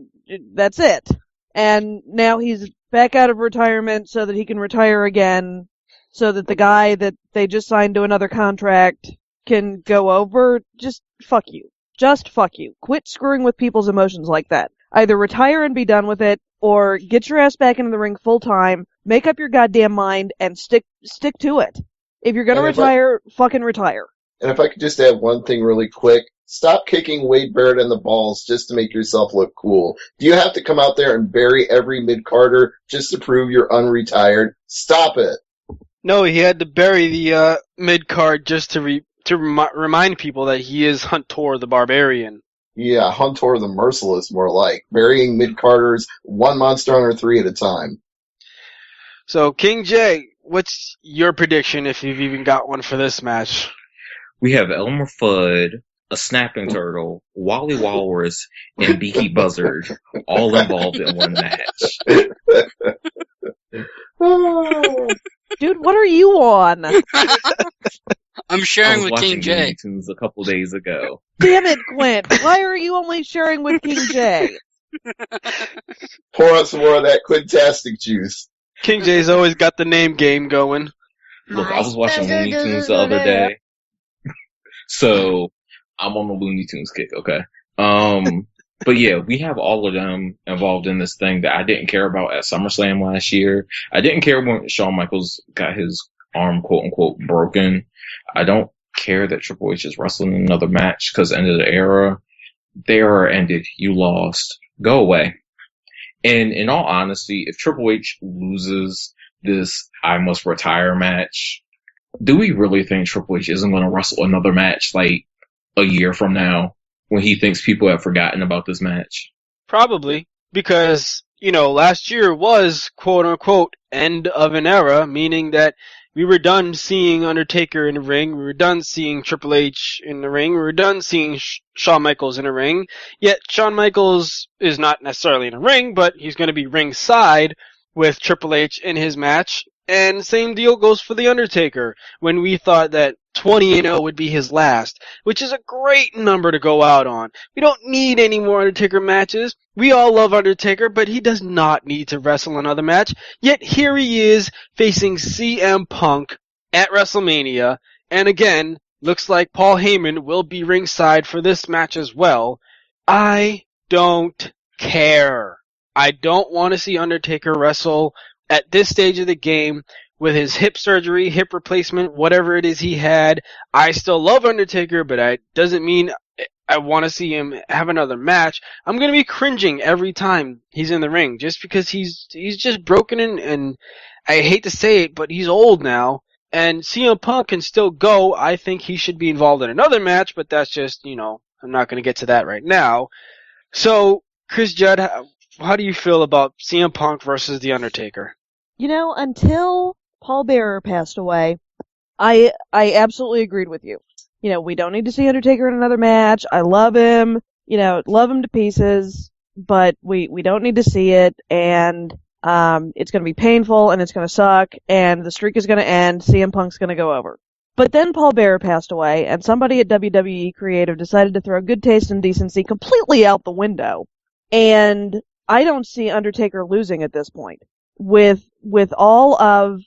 that's it. And now he's back out of retirement so that he can retire again, so that the guy that they just signed to another contract can go over. Just fuck you. Just fuck you. Quit screwing with people's emotions like that. Either retire and be done with it, or get your ass back into the ring full time, make up your goddamn mind, and stick to it. If you're gonna retire, fucking retire. And if I could just add one thing really quick, stop kicking Wade Barrett in the balls just to make yourself look cool. Do you have to come out there and bury every mid-carder just to prove you're unretired? Stop it. No, he had to bury the mid-card just to remind people that he is Hunter the Barbarian. Yeah, Hunter the Merciless, more like. Burying mid-carders, one monster on or three at a time. So, King J, what's your prediction, if you've even got one for this match? We have Elmer Fudd, a snapping turtle, Wally Walrus, and Beaky Buzzard all involved in one match. Dude, what are you on? I'm sharing with King I was watching J. Looney Tunes a couple days ago. Damn it, Quint. Why are you only sharing with King J? Pour out some more of that quintastic juice. King J's always got the name game going. Look, I was watching Looney Tunes the other day. So, I'm on the Looney Tunes kick, okay? But yeah, we have all of them involved in this thing that I didn't care about at SummerSlam last year. I didn't care when Shawn Michaels got his arm, quote unquote, broken. I don't care that Triple H is wrestling another match because end of the era. The era ended. You lost. Go away. And in all honesty, if Triple H loses this I must retire match, do we really think Triple H isn't going to wrestle another match like a year from now when he thinks people have forgotten about this match? Probably, because, last year was, quote unquote, end of an era, meaning that we were done seeing Undertaker in the ring, we were done seeing Triple H in the ring, we were done seeing Shawn Michaels in the ring, yet Shawn Michaels is not necessarily in the ring, but he's going to be ringside with Triple H in his match, and same deal goes for The Undertaker, when we thought that 20-0 would be his last, which is a great number to go out on. We don't need any more Undertaker matches. We all love Undertaker, but he does not need to wrestle another match. Yet here he is facing CM Punk at WrestleMania, and again, looks like Paul Heyman will be ringside for this match as well. I don't care. I don't want to see Undertaker wrestle at this stage of the game with his hip surgery, hip replacement, whatever it is he had. I still love Undertaker, but it doesn't mean I want to see him have another match. I'm going to be cringing every time he's in the ring just because he's just broken and I hate to say it, but he's old now. And CM Punk can still go. I think he should be involved in another match, but that's just, I'm not going to get to that right now. So, Chris Judd, how do you feel about CM Punk versus The Undertaker? Until Paul Bearer passed away, I absolutely agreed with you. We don't need to see Undertaker in another match. I love him, love him to pieces, but we don't need to see it, and it's going to be painful, and it's going to suck, and the streak is going to end, CM Punk's going to go over. But then Paul Bearer passed away, and somebody at WWE Creative decided to throw good taste and decency completely out the window, and I don't see Undertaker losing at this point. With all of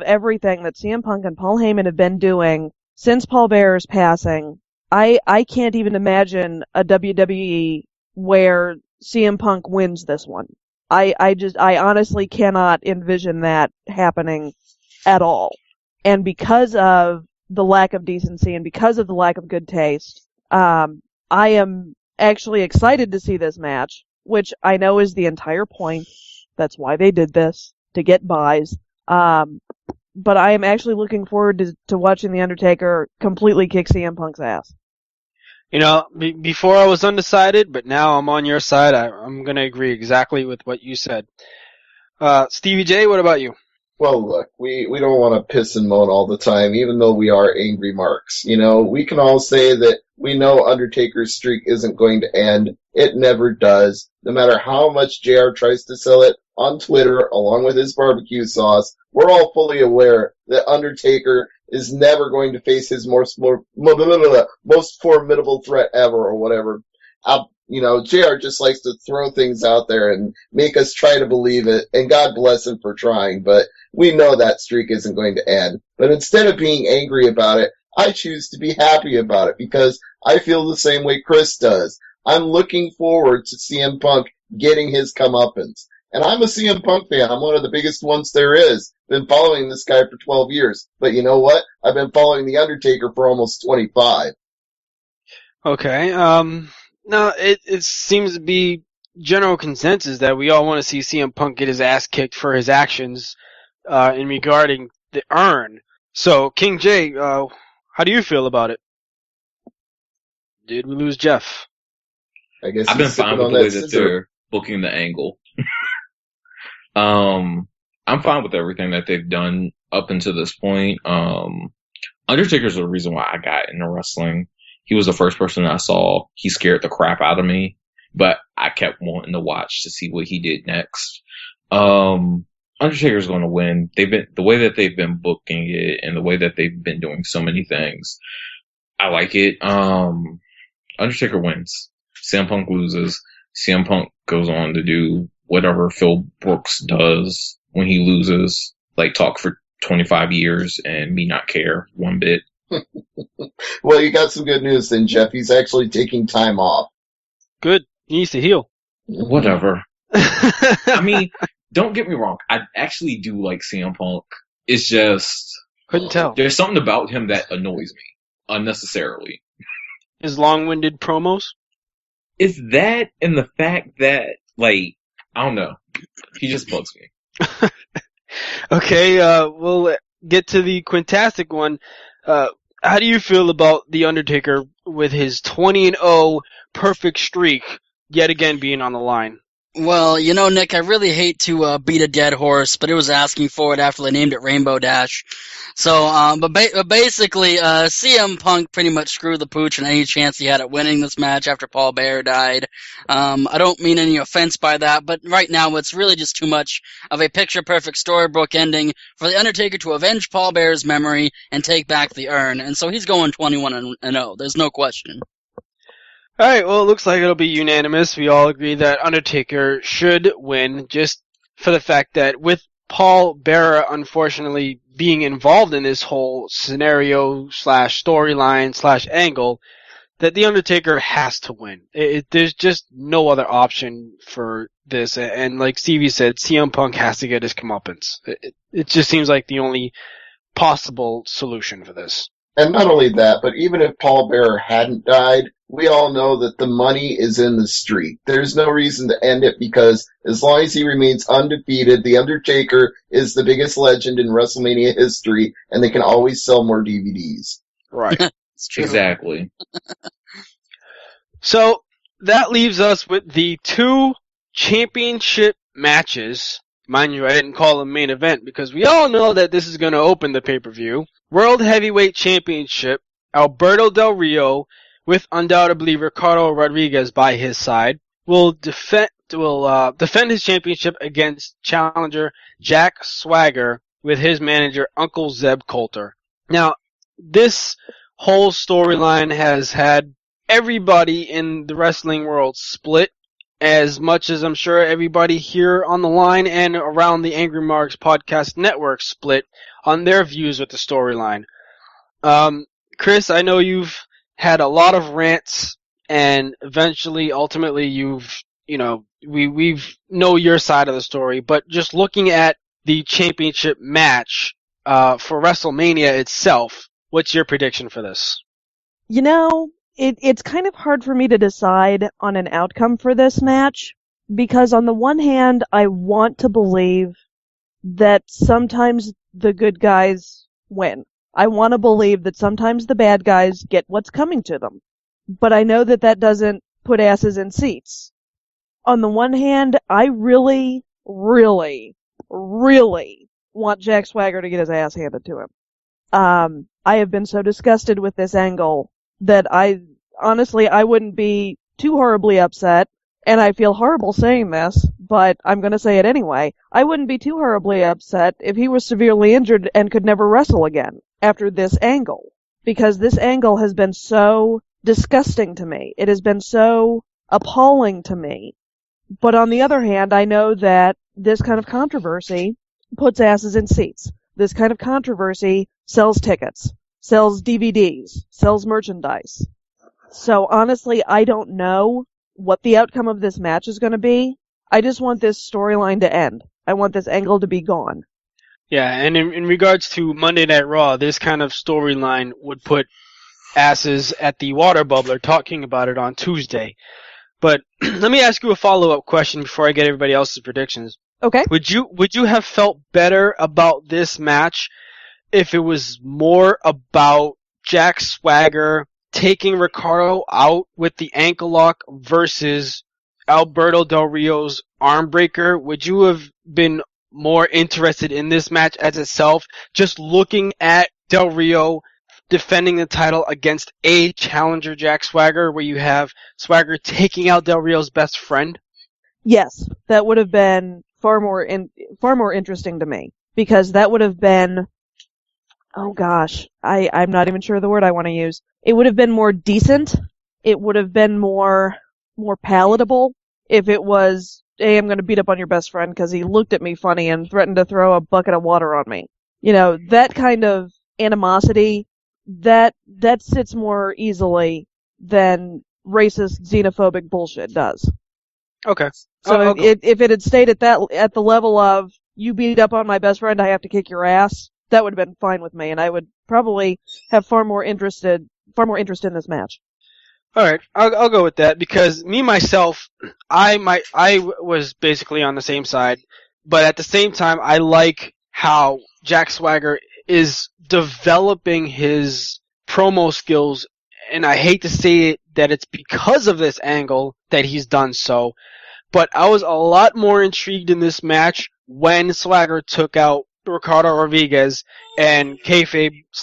everything that CM Punk and Paul Heyman have been doing since Paul Bearer's passing, I can't even imagine a WWE where CM Punk wins this one. I honestly cannot envision that happening at all. And because of the lack of decency and because of the lack of good taste, I am actually excited to see this match, which I know is the entire point. That's why they did this, to get buys. But I am actually looking forward to watching The Undertaker completely kick CM Punk's ass. You know, before I was undecided, but now I'm on your side. I'm going to agree exactly with what you said. Stevie J, what about you? Well, look, we don't want to piss and moan all the time, even though we are angry marks. You know, we can all say that we know Undertaker's streak isn't going to end. It never does. No matter how much JR tries to sell it on Twitter, along with his barbecue sauce, we're all fully aware that Undertaker is never going to face his most formidable threat ever, or whatever. You know, JR just likes to throw things out there and make us try to believe it, and God bless him for trying, but we know that streak isn't going to end. But instead of being angry about it, I choose to be happy about it because I feel the same way Chris does. I'm looking forward to CM Punk getting his comeuppance. And I'm a CM Punk fan. I'm one of the biggest ones there is. Been following this guy for 12 years. But you know what? I've been following The Undertaker for almost 25. Okay, no, it seems to be general consensus that we all want to see CM Punk get his ass kicked for his actions, in regarding the urn. So, King J, how do you feel about it? Did we lose Jeff? I guess I've been fine with the way that they're booking the angle. I'm fine with everything that they've done up until this point. Undertaker's the reason why I got into wrestling. He was the first person I saw. He scared the crap out of me, but I kept wanting to watch to see what he did next. Undertaker's going to win. The way that they've been booking it and the way that they've been doing so many things. I like it. Undertaker wins. CM Punk loses. CM Punk goes on to do whatever Phil Brooks does when he loses, like talk for 25 years and me not care one bit. Well, you got some good news then, Jeff. He's actually taking time off. Good. He needs to heal. Whatever. I mean, don't get me wrong. I actually do like CM Punk. It's just... Couldn't tell. There's something about him that annoys me unnecessarily. His long-winded promos? It's that and the fact that, like, I don't know. He just bugs me. Okay, we'll get to the quintastic one. How do you feel about The Undertaker with his 20-0 perfect streak yet again being on the line? Well, you know, Nick, I really hate to beat a dead horse, but it was asking for it after they named it Rainbow Dash. So, but basically, CM Punk pretty much screwed the pooch on any chance he had at winning this match after Paul Bearer died. I don't mean any offense by that, but right now it's really just too much of a picture-perfect storybook ending for The Undertaker to avenge Paul Bearer's memory and take back the urn. And so he's going 21-0. There's no question. Alright, well, it looks like it'll be unanimous. We all agree that Undertaker should win, just for the fact that with Paul Bearer unfortunately being involved in this whole scenario / storyline / angle, that The Undertaker has to win. There's just no other option for this, and like Stevie said, CM Punk has to get his comeuppance. It just seems like the only possible solution for this. And not only that, but even if Paul Bearer hadn't died, we all know that the money is in the streak. There's no reason to end it because as long as he remains undefeated, The Undertaker is the biggest legend in WrestleMania history, and they can always sell more DVDs. Right. It's true. Exactly. So, that leaves us with the 2 championship matches. Mind you, I didn't call them main event because we all know that this is going to open the pay-per-view. World Heavyweight Championship, Alberto Del Rio, with undoubtedly Ricardo Rodriguez by his side, will defend his championship against challenger Jack Swagger with his manager Uncle Zeb Coulter. Now, this whole storyline has had everybody in the wrestling world split, as much as I'm sure everybody here on the line and around the Angry Marks podcast network split on their views with the storyline. Chris, I know you've had a lot of rants, and ultimately you've we know your side of the story, but just looking at the championship match for WrestleMania itself, what's your prediction for this? It's kind of hard for me to decide on an outcome for this match, because on the one hand, I want to believe that sometimes the good guys win. I want to believe that sometimes the bad guys get what's coming to them. But I know that that doesn't put asses in seats. On the one hand, I really, really, really want Jack Swagger to get his ass handed to him. I have been so disgusted with this angle that I wouldn't be too horribly upset, and I feel horrible saying this, but I'm going to say it anyway. I wouldn't be too horribly upset if he was severely injured and could never wrestle again after this angle, because this angle has been so disgusting to me. It has been so appalling to me. But on the other hand, I know that this kind of controversy puts asses in seats. This kind of controversy sells tickets, sells DVDs, sells merchandise. So honestly, I don't know what the outcome of this match is going to be. I just want this storyline to end. I want this angle to be gone. Yeah, and in regards to Monday Night Raw, this kind of storyline would put asses at the water bubbler talking about it on Tuesday. But let me ask you a follow-up question before I get everybody else's predictions. Okay. Would you have felt better about this match if it was more about Jack Swagger taking Ricardo out with the ankle lock versus Alberto Del Rio's arm breaker? Would you have been more interested in this match as itself, just looking at Del Rio defending the title against a challenger, Jack Swagger, where you have Swagger taking out Del Rio's best friend? Yes, that would have been far more interesting to me, because that would have been, oh gosh, I'm not even sure the word I want to use. It would have been more decent. It would have been more palatable if it was, hey, I'm going to beat up on your best friend because he looked at me funny and threatened to throw a bucket of water on me. That kind of animosity, that sits more easily than racist, xenophobic bullshit does. Okay. So if it had stayed at the level of, you beat up on my best friend, I have to kick your ass, that would have been fine with me, and I would probably have far more interest in this match. All right, I'll go with that, because me myself, I was basically on the same side, but at the same time, I like how Jack Swagger is developing his promo skills, and I hate to say it that it's because of this angle that he's done so, but I was a lot more intrigued in this match when Swagger took out Ricardo Rodriguez and kayfabe /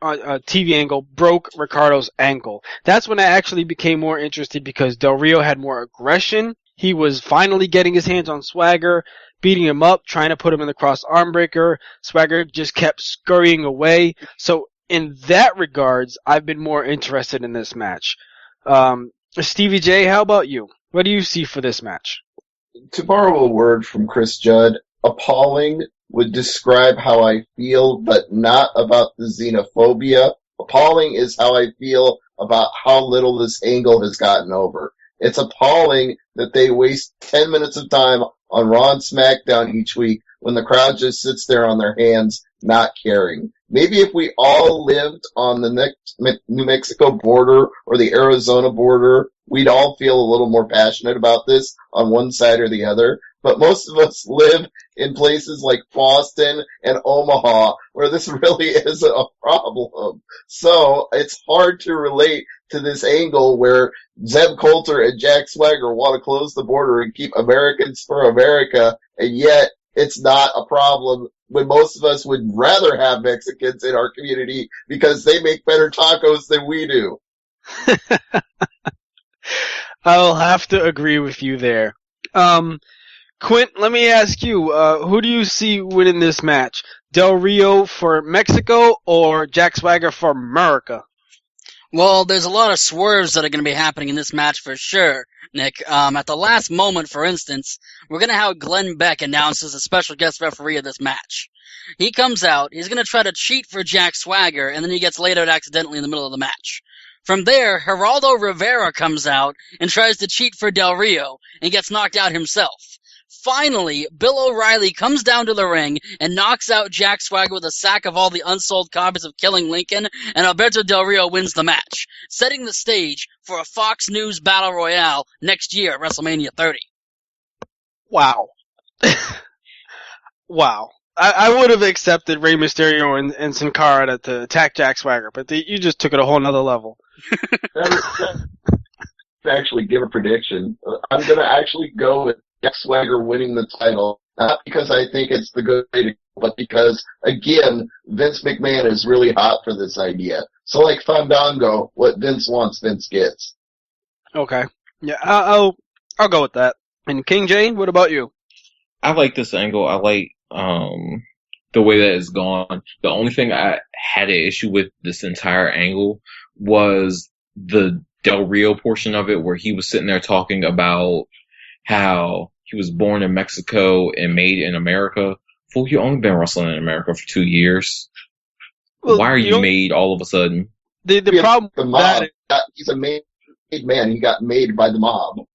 TV angle broke Ricardo's ankle. That's when I actually became more interested, because Del Rio had more aggression. He was finally getting his hands on Swagger, beating him up, trying to put him in the cross arm breaker. Swagger just kept scurrying away. So in that regards, I've been more interested in this match. Stevie J, how about you? What do you see for this match? To borrow a word from Chris Judd, appalling would describe how I feel, but not about the xenophobia. Appalling is how I feel about how little this angle has gotten over. It's appalling that they waste 10 minutes of time on Raw and SmackDown each week when the crowd just sits there on their hands, not caring. Maybe if we all lived on the New Mexico border or the Arizona border, we'd all feel a little more passionate about this on one side or the other. But most of us live in places like Boston and Omaha, where this really isn't a problem. So it's hard to relate to this angle where Zeb Coulter and Jack Swagger want to close the border and keep Americans for America, and yet it's not a problem when most of us would rather have Mexicans in our community because they make better tacos than we do. I'll have to agree with you there. Quint, let me ask you, who do you see winning this match? Del Rio for Mexico or Jack Swagger for America? Well, there's a lot of swerves that are going to be happening in this match for sure, Nick. At the last moment, for instance, we're going to have Glenn Beck announced as a special guest referee of this match. He comes out, he's going to try to cheat for Jack Swagger, and then he gets laid out accidentally in the middle of the match. From there, Geraldo Rivera comes out and tries to cheat for Del Rio and gets knocked out himself. Finally, Bill O'Reilly comes down to the ring and knocks out Jack Swagger with a sack of all the unsold copies of Killing Lincoln, and Alberto Del Rio wins the match, setting the stage for a Fox News Battle Royale next year at WrestleMania 30. Wow. Wow. I would have accepted Rey Mysterio and Sin Cara to attack Jack Swagger, but you just took it a whole nother level. Actually give a prediction. I'm going to actually go with Jack Swagger winning the title, not because I think it's the good way to go, but because, again, Vince McMahon is really hot for this idea. So like Fandango, what Vince wants, Vince gets. Okay. Yeah, I'll go with that. And King Jane, what about you? I like this angle. I like the way that it's gone. The only thing I had an issue with this entire angle was the Del Rio portion of it, where he was sitting there talking about how he was born in Mexico and made in America. Fool, you only been wrestling in America for 2 years. Well, why are you made all of a sudden? The problem the with mob. that He's a made man. He got made by the mob.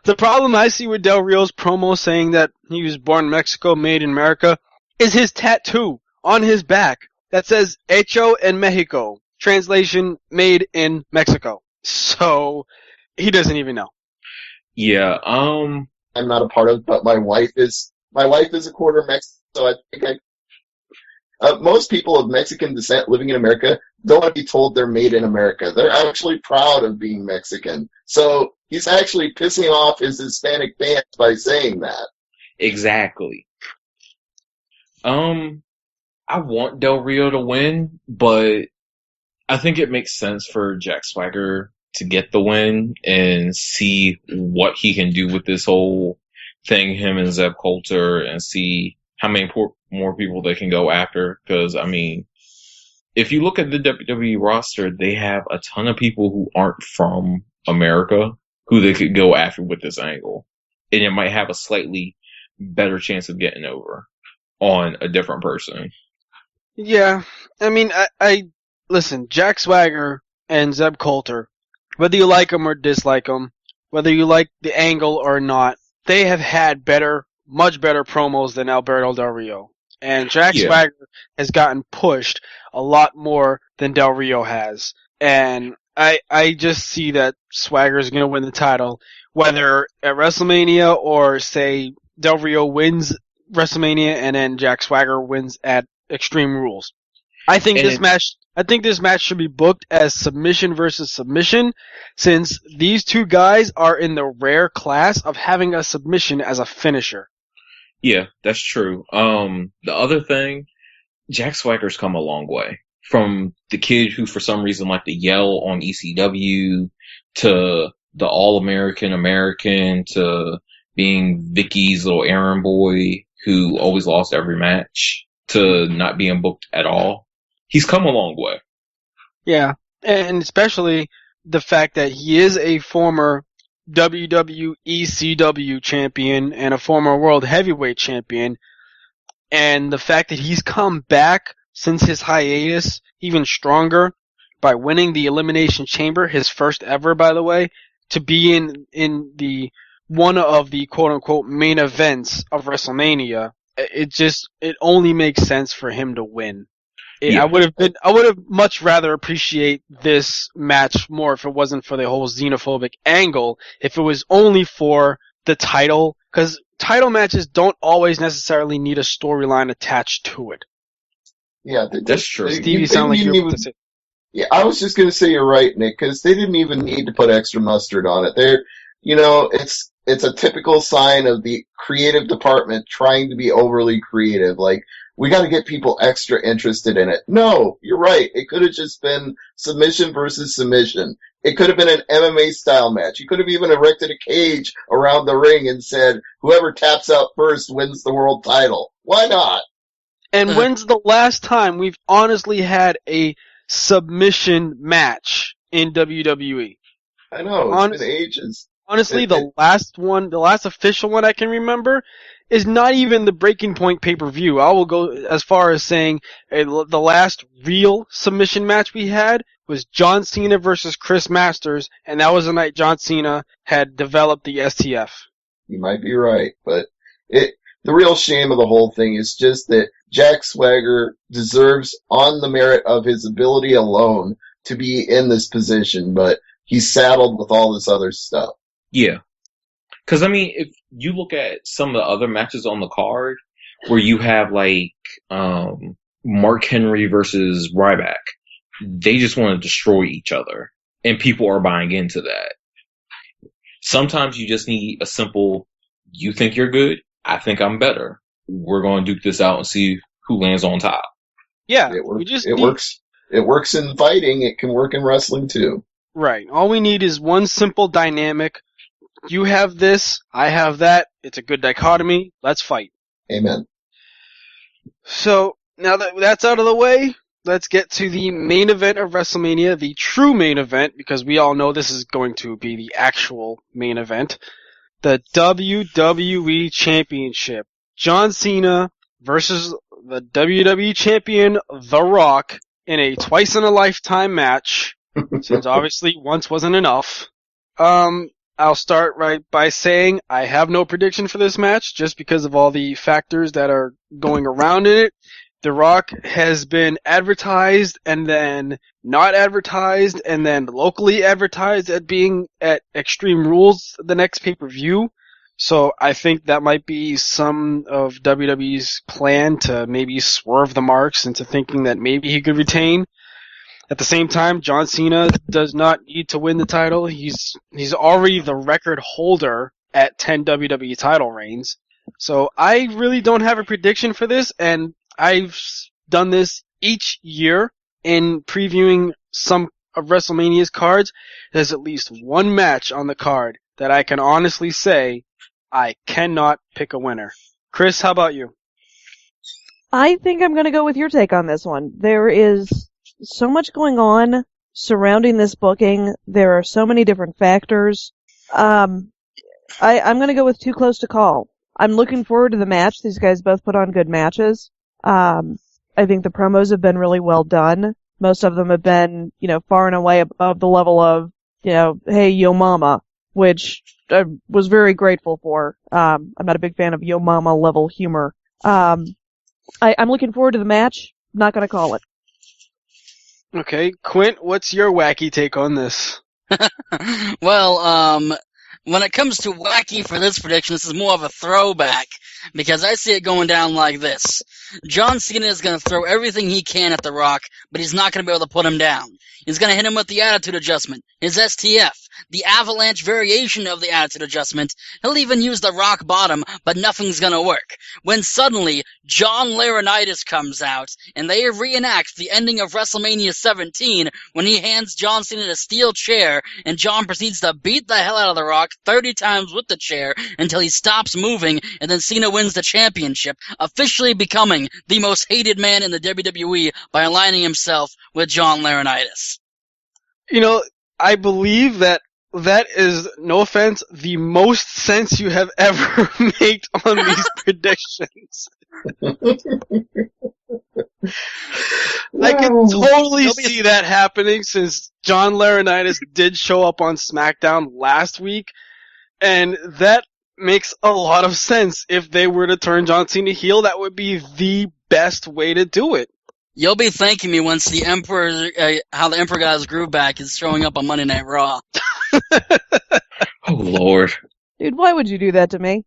The problem I see with Del Rio's promo saying that he was born in Mexico, made in America, is his tattoo on his back that says Hecho en Mexico. Translation, made in Mexico. So, he doesn't even know. Yeah, I'm not a part of it, but my wife is a quarter Mexican, so I think most people of Mexican descent living in America don't want to be told they're made in America. They're actually proud of being Mexican. So he's actually pissing off his Hispanic fans by saying that. exactly. I want Del Rio to win, but I think it makes sense for Jack Swagger to get the win and see what he can do with this whole thing, him and Zeb Coulter, and see how many more people they can go after. Because, I mean, if you look at the WWE roster, they have a ton of people who aren't from America who they could go after with this angle. And it might have a slightly better chance of getting over on a different person. Yeah, I mean, I listen, Jack Swagger and Zeb Coulter, whether you like them or dislike them, whether you like the angle or not, they have had much better promos than Alberto Del Rio. And Jack Swagger has gotten pushed a lot more than Del Rio has. And I just see that Swagger is going to win the title, whether at WrestleMania or, say, Del Rio wins WrestleMania and then Jack Swagger wins at Extreme Rules. I think this match should be booked as submission versus submission, since these two guys are in the rare class of having a submission as a finisher. Yeah, that's true. The other thing, Jack Swagger's come a long way. From the kid who for some reason liked to yell on ECW, to the All-American American, to being Vicky's little errand boy who always lost every match, to not being booked at all. He's come a long way. Yeah, and especially the fact that he is a former WWECW champion and a former World Heavyweight champion, and the fact that he's come back since his hiatus even stronger by winning the Elimination Chamber, his first ever, by the way, to be in the one of the quote-unquote main events of WrestleMania. It only makes sense for him to win. I would have much rather appreciate this match more if it wasn't for the whole xenophobic angle, if it was only for the title, because title matches don't always necessarily need a storyline attached to it. Yeah, that's true. Steve, you sound like you're about to say. Yeah, I was just going to say you're right, Nick, because they didn't even need to put extra mustard on it. It's a typical sign of the creative department trying to be overly creative. Like, we got to get people extra interested in it. No, you're right. It could have just been submission versus submission. It could have been an MMA style match. You could have even erected a cage around the ring and said, whoever taps out first wins the world title. Why not? And when's the last time we've honestly had a submission match in WWE? I know, it's been ages. Honestly, the last official one I can remember is not even the Breaking Point pay-per-view. I will go as far as saying the last real submission match we had was John Cena versus Chris Masters, and that was the night John Cena had developed the STF. You might be right, but the real shame of the whole thing is just that Jack Swagger deserves, on the merit of his ability alone, to be in this position, but he's saddled with all this other stuff. Yeah. Because, I mean, if you look at some of the other matches on the card, where you have, like, Mark Henry versus Ryback, they just want to destroy each other. And people are buying into that. Sometimes you just need a simple, you think you're good, I think I'm better. We're going to duke this out and see who lands on top. Yeah, works. It works in fighting. It can work in wrestling too. Right. All we need is one simple dynamic. You have this, I have that. It's a good dichotomy. Let's fight. Amen. So, now that that's out of the way, let's get to the main event of WrestleMania, the true main event, because we all know this is going to be the actual main event. The WWE Championship. John Cena versus the WWE Champion, The Rock, in a twice-in-a-lifetime match, since obviously once wasn't enough. I'll start right by saying I have no prediction for this match, just because of all the factors that are going around in it. The Rock has been advertised, and then not advertised, and then locally advertised at being at Extreme Rules, the next pay-per-view. So I think that might be some of WWE's plan to maybe swerve the marks into thinking that maybe he could retain. At the same time, John Cena does not need to win the title. He's already the record holder at 10 WWE title reigns. So I really don't have a prediction for this, and I've done this each year in previewing some of WrestleMania's cards. There's at least one match on the card that I can honestly say I cannot pick a winner. Chris, how about you? I think I'm going to go with your take on this one. There is so much going on surrounding this booking. There are so many different factors. I'm going to go with Too Close to Call. I'm looking forward to the match. These guys both put on good matches. I think the promos have been really well done. Most of them have been, far and away above the level of, hey, yo mama, which I was very grateful for. I'm not a big fan of yo mama level humor. I'm looking forward to the match. Not going to call it. Okay, Quint, what's your wacky take on this? Well, when it comes to wacky for this prediction, this is more of a throwback, because I see it going down like this. John Cena is going to throw everything he can at The Rock, but he's not going to be able to put him down. He's going to hit him with the attitude adjustment, his STF, the avalanche variation of the attitude adjustment. He'll even use the rock bottom, but nothing's going to work. When suddenly, John Laurinaitis comes out, and they reenact the ending of WrestleMania 17 when he hands John Cena a steel chair, and John proceeds to beat the hell out of The Rock 30 times with the chair until he stops moving, and then Cena wins the championship, officially becoming the most hated man in the WWE by aligning himself with John Laurinaitis. I believe that is, no offense, the most sense you have ever made on these predictions. I can totally see that happening, since John Laurinaitis did show up on SmackDown last week, and that makes a lot of sense. If they were to turn John Cena heel, that would be the best way to do it. You'll be thanking me once the Emperor, how the Emperor got his groove back, is showing up on Monday Night Raw. Oh, Lord. Dude, why would you do that to me?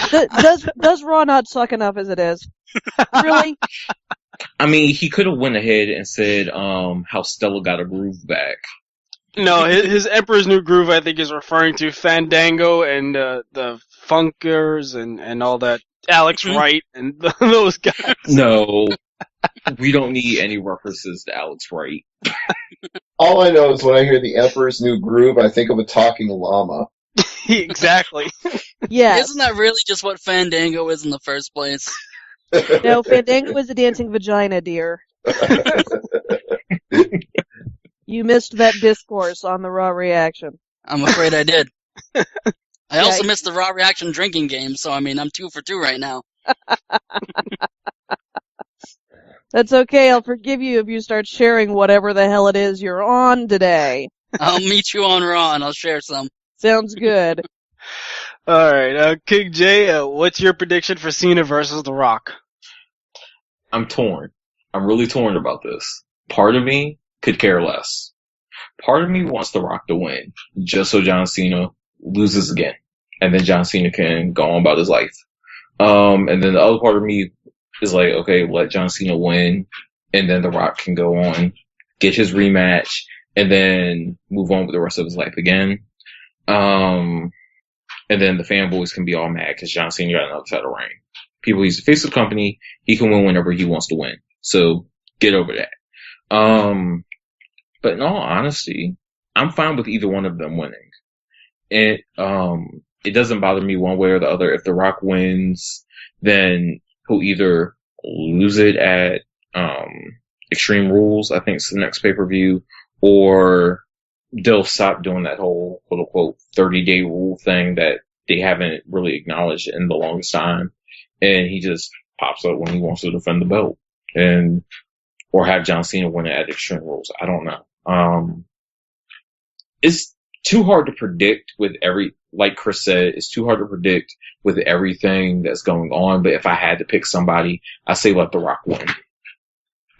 Does Raw not suck enough as it is? Really? I mean, he could have went ahead and said how Stella got a groove back. No, his Emperor's New Groove, I think, is referring to Fandango and the Funkers and all that. Alex Wright and those guys. No, we don't need any references to Alex Wright. All I know is when I hear the Emperor's New Groove, I think of a talking llama. Exactly. Yeah. Isn't that really just what Fandango is in the first place? No, Fandango is a dancing vagina, dear. You missed that discourse on the Raw reaction. I'm afraid I did. I Yeah, also missed the Raw Reaction drinking game, so I mean, I'm 2 for 2 right now. That's okay. I'll forgive you if you start sharing whatever the hell it is you're on today. I'll meet you on Raw and I'll share some. Sounds good. Alright, King J, what's your prediction for Cena versus The Rock? I'm torn. I'm really torn about this. Part of me could care less. Part of me wants The Rock to win, just so John Cena loses again. And then John Cena can go on about his life. And then the other part of me is like, okay, let John Cena win, and then The Rock can go on, get his rematch, and then move on with the rest of his life again. And then the fanboys can be all mad because John Cena got another title reign. People, he's the face of the company. He can win whenever he wants to win. So get over that. But in all honesty, I'm fine with either one of them winning. It doesn't bother me one way or the other. If The Rock wins, then he'll either lose it at Extreme Rules, I think it's the next pay-per-view, or they'll stop doing that whole quote-unquote 30-day rule thing that they haven't really acknowledged in the longest time. And he just pops up when he wants to defend the belt. Or have John Cena win it at Extreme Rules. I don't know. It's too hard to predict with like Chris said, it's too hard to predict with everything that's going on. But if I had to pick somebody, I say let The Rock win.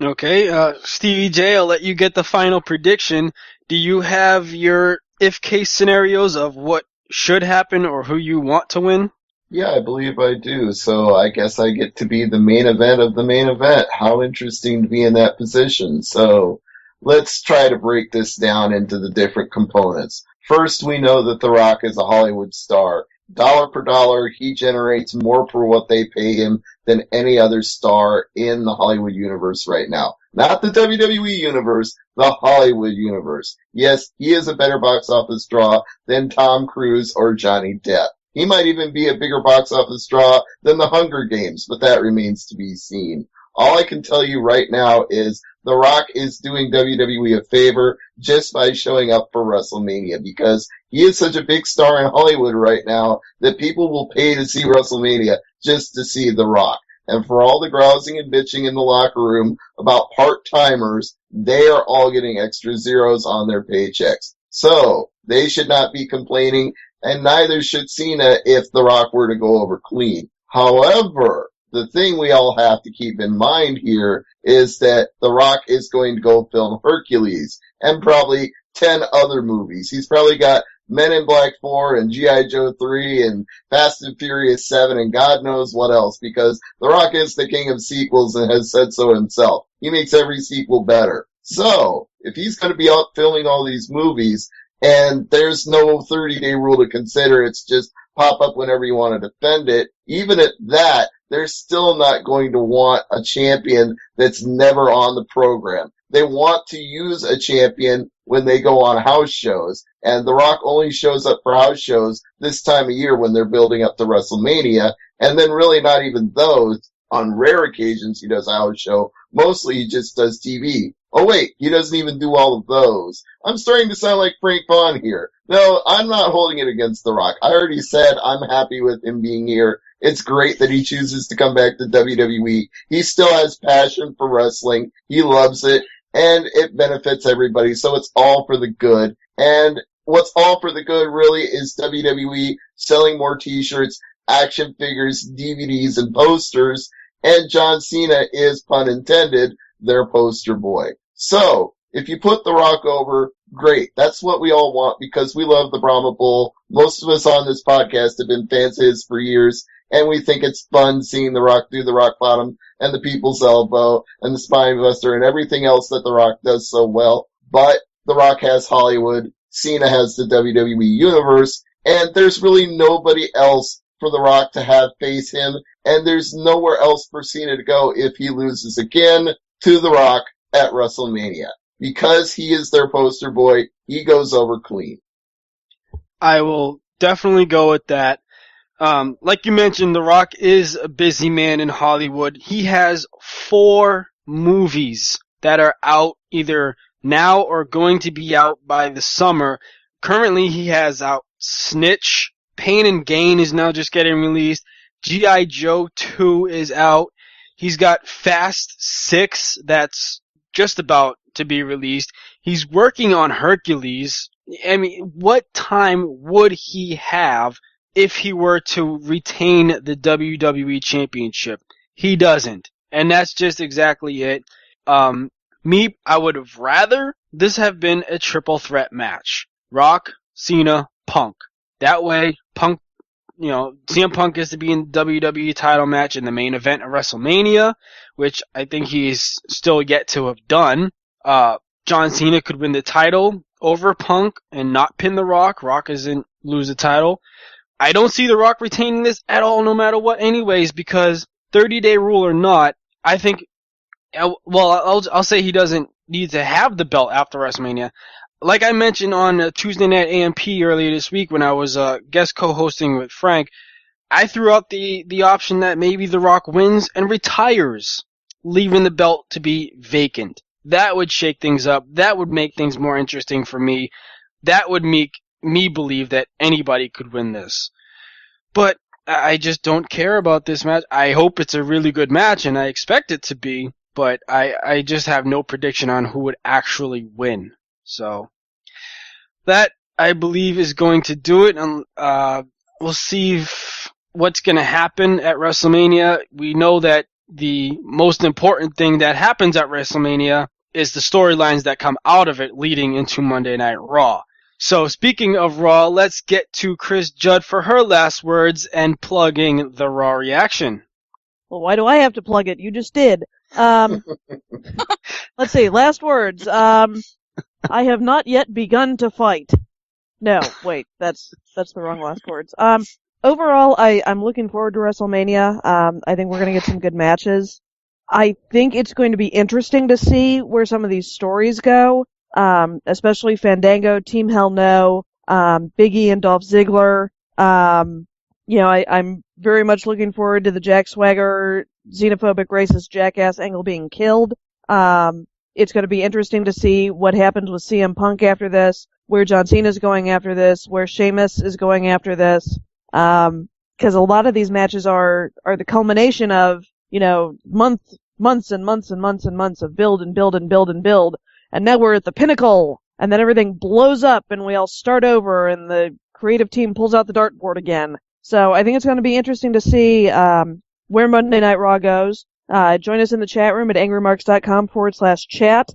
Okay, Stevie J, I'll let you get the final prediction. Do you have your if-case scenarios of what should happen or who you want to win? Yeah, I believe I do. So I guess I get to be the main event of the main event. How interesting to be in that position. So let's try to break this down into the different components. First, we know that The Rock is a Hollywood star. Dollar per dollar, he generates more for what they pay him than any other star in the Hollywood universe right now. Not the WWE universe, the Hollywood universe. Yes, he is a better box office draw than Tom Cruise or Johnny Depp. He might even be a bigger box office draw than the Hunger Games, but that remains to be seen. All I can tell you right now is The Rock is doing WWE a favor just by showing up for WrestleMania because he is such a big star in Hollywood right now that people will pay to see WrestleMania just to see The Rock. And for all the grousing and bitching in the locker room about part-timers, they are all getting extra zeros on their paychecks. So they should not be complaining, and neither should Cena if The Rock were to go over clean. However, the thing we all have to keep in mind here is that The Rock is going to go film Hercules and probably 10 other movies. He's probably got Men in Black 4 and G.I. Joe 3 and Fast and Furious 7 and God knows what else because The Rock is the king of sequels and has said so himself. He makes every sequel better. So, if he's going to be out filming all these movies and there's no 30-day rule to consider, it's just pop up whenever you want to defend it, even at that, they're still not going to want a champion that's never on the program. They want to use a champion when they go on house shows, and The Rock only shows up for house shows this time of year when they're building up to WrestleMania, and then really not even those. On rare occasions he does a house show. Mostly he just does TV. Oh wait, he doesn't even do all of those. I'm starting to sound like Frank Vaughn here. No, I'm not holding it against The Rock. I already said I'm happy with him being here. It's great that he chooses to come back to WWE. He still has passion for wrestling. He loves it, and it benefits everybody, so it's all for the good. And what's all for the good really is WWE selling more t-shirts, action figures, DVDs, and posters, and John Cena is, pun intended, their poster boy. So, if you put The Rock over, great. That's what we all want because we love the Brahma Bull. Most of us on this podcast have been fans of his for years, and we think it's fun seeing The Rock do the rock bottom and the people's elbow and the spine buster and everything else that The Rock does so well. But The Rock has Hollywood, Cena has the WWE universe, and there's really nobody else for The Rock to have face him, and there's nowhere else for Cena to go if he loses again to The Rock at WrestleMania. Because he is their poster boy, he goes over clean. I will definitely go with that. Like you mentioned, The Rock is a busy man in Hollywood. He has 4 movies that are out either now or going to be out by the summer currently he has out Snitch. Pain and Gain is now just getting released. G.I. Joe 2 is out. He's got Fast 6 that's just about to be released. He's working on Hercules. I mean, what time would he have if he were to retain the WWE Championship? He doesn't. And that's just exactly it. I would have rather this have been a triple threat match. Rock, Cena, Punk. That way, Punk, CM Punk gets to be in the WWE title match in the main event of WrestleMania, which I think he's still yet to have done. John Cena could win the title over Punk and not pin The Rock. Rock doesn't lose the title. I don't see The Rock retaining this at all, no matter what anyways, because 30-day rule or not, I think, I'll say he doesn't need to have the belt after WrestleMania. Like I mentioned on Tuesday Night AMP earlier this week when I was guest co-hosting with Frank, I threw out the option that maybe The Rock wins and retires, leaving the belt to be vacant. That would shake things up. That would make things more interesting for me. That would make me believe that anybody could win this. But I just don't care about this match. I hope it's a really good match, and I expect it to be, but I just have no prediction on who would actually win. So, that, I believe, is going to do it. We'll see what's going to happen at WrestleMania. We know that the most important thing that happens at WrestleMania is the storylines that come out of it leading into Monday Night Raw. So speaking of Raw, let's get to Chris Judd for her last words and plugging the Raw reaction. Well, why do I have to plug it? You just did. Let's see, last words. I have not yet begun to fight. No, wait, that's the wrong last words. Overall, I'm looking forward to WrestleMania. I think we're going to get some good matches. I think it's going to be interesting to see where some of these stories go, especially Fandango, Team Hell No, Big E and Dolph Ziggler. I'm very much looking forward to the Jack Swagger, xenophobic, racist jackass angle being killed. It's going to be interesting to see what happens with CM Punk after this, where John Cena's going after this, where Sheamus is going after this. Because a lot of these matches are the culmination of, months and months and months and months of build and build and build and build. And now we're at the pinnacle, and then everything blows up and we all start over and the creative team pulls out the dartboard again. So I think it's going to be interesting to see, where Monday Night Raw goes. Join us in the chat room at AngryMarks.com/chat.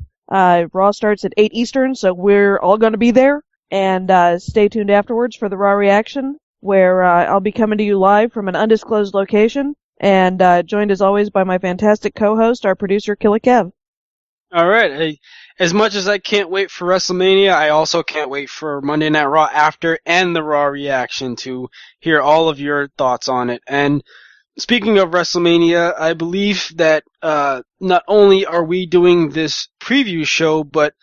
Raw starts at 8 Eastern, so we're all going to be there. And stay tuned afterwards for the Raw reaction, where I'll be coming to you live from an undisclosed location, and joined as always by my fantastic co-host, our producer, Killer Kev. Alright, hey, as much as I can't wait for WrestleMania, I also can't wait for Monday Night Raw after and the Raw reaction to hear all of your thoughts on it. And speaking of WrestleMania, I believe that not only are we doing this preview show, but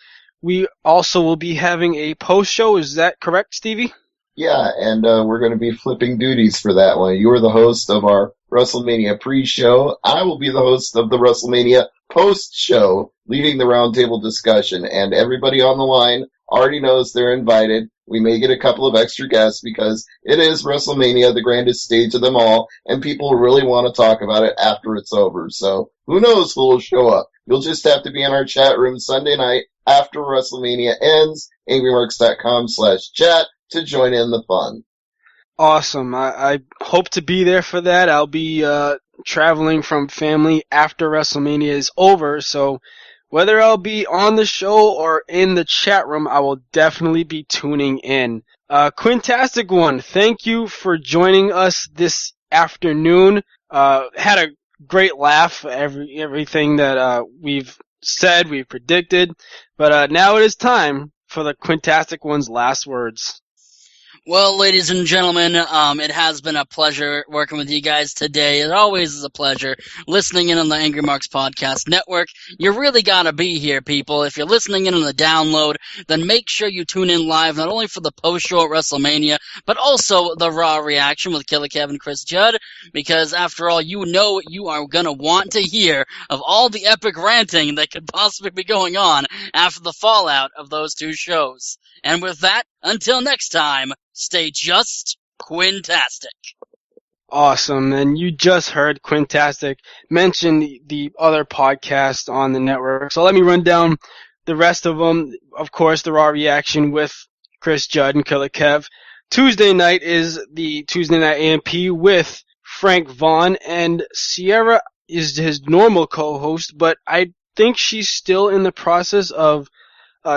we also will be having a post-show. Is that correct, Stevie? Yeah, and we're going to be flipping duties for that one. You are the host of our WrestleMania pre-show. I will be the host of the WrestleMania post-show, leading the roundtable discussion. And everybody on the line already knows they're invited. We may get a couple of extra guests because it is WrestleMania, the grandest stage of them all, and people really want to talk about it after it's over. So who knows who will show up. You'll just have to be in our chat room Sunday night after WrestleMania ends, AngryMarks.com/chat, to join in the fun. Awesome. I hope to be there for that. I'll be traveling from family after WrestleMania is over, so whether I'll be on the show or in the chat room, I will definitely be tuning in. Quintastic One, thank you for joining us this afternoon. Had a great laugh, everything that we've said, we've predicted, but now it is time for the Quintastic One's last words. Well, ladies and gentlemen, it has been a pleasure working with you guys today. It always is a pleasure listening in on the Angry Marks Podcast Network. You really gotta be here, people. If you're listening in on the download, then make sure you tune in live, not only for the post-show at WrestleMania, but also the Raw reaction with Killer Kev and Chris Judd, because after all, you know what you are gonna want to hear of all the epic ranting that could possibly be going on after the fallout of those two shows. And with that, until next time, stay just Quintastic. Awesome. And you just heard Quintastic mention the other podcasts on the network. So let me run down the rest of them. Of course, the Raw reaction with Chris Judd and Killer Kev. Tuesday night is the Tuesday Night AMP with Frank Vaughn, and Sierra is his normal co-host, but I think she's still in the process of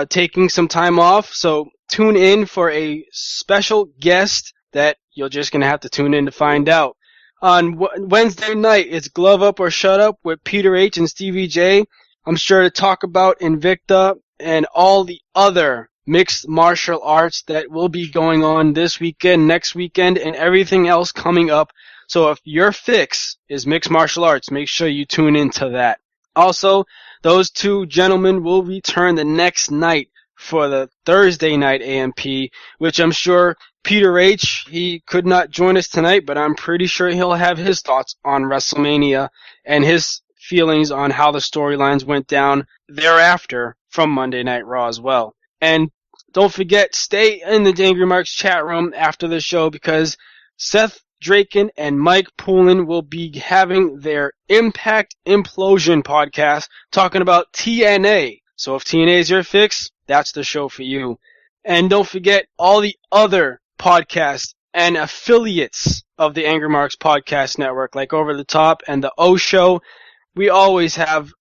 taking some time off. So tune in for a special guest that you're just going to have to tune in to find out. On Wednesday night, it's Glove Up or Shut Up with Peter H. and Stevie J. I'm sure to talk about Invicta and all the other mixed martial arts that will be going on this weekend, next weekend, and everything else coming up. So if your fix is mixed martial arts, make sure you tune into that. Also, those two gentlemen will return the next night for the Thursday night AMP, which I'm sure Peter H., he could not join us tonight, but I'm pretty sure he'll have his thoughts on WrestleMania and his feelings on how the storylines went down thereafter from Monday Night Raw as well. And don't forget, stay in the Angry Marks chat room after the show, because Seth Draken and Mike Poulin will be having their Impact Implosion podcast talking about TNA. So if TNA is your fix, that's the show for you. And don't forget all the other podcasts and affiliates of the Angry Marks Podcast Network, like Over the Top and the O Show. We always have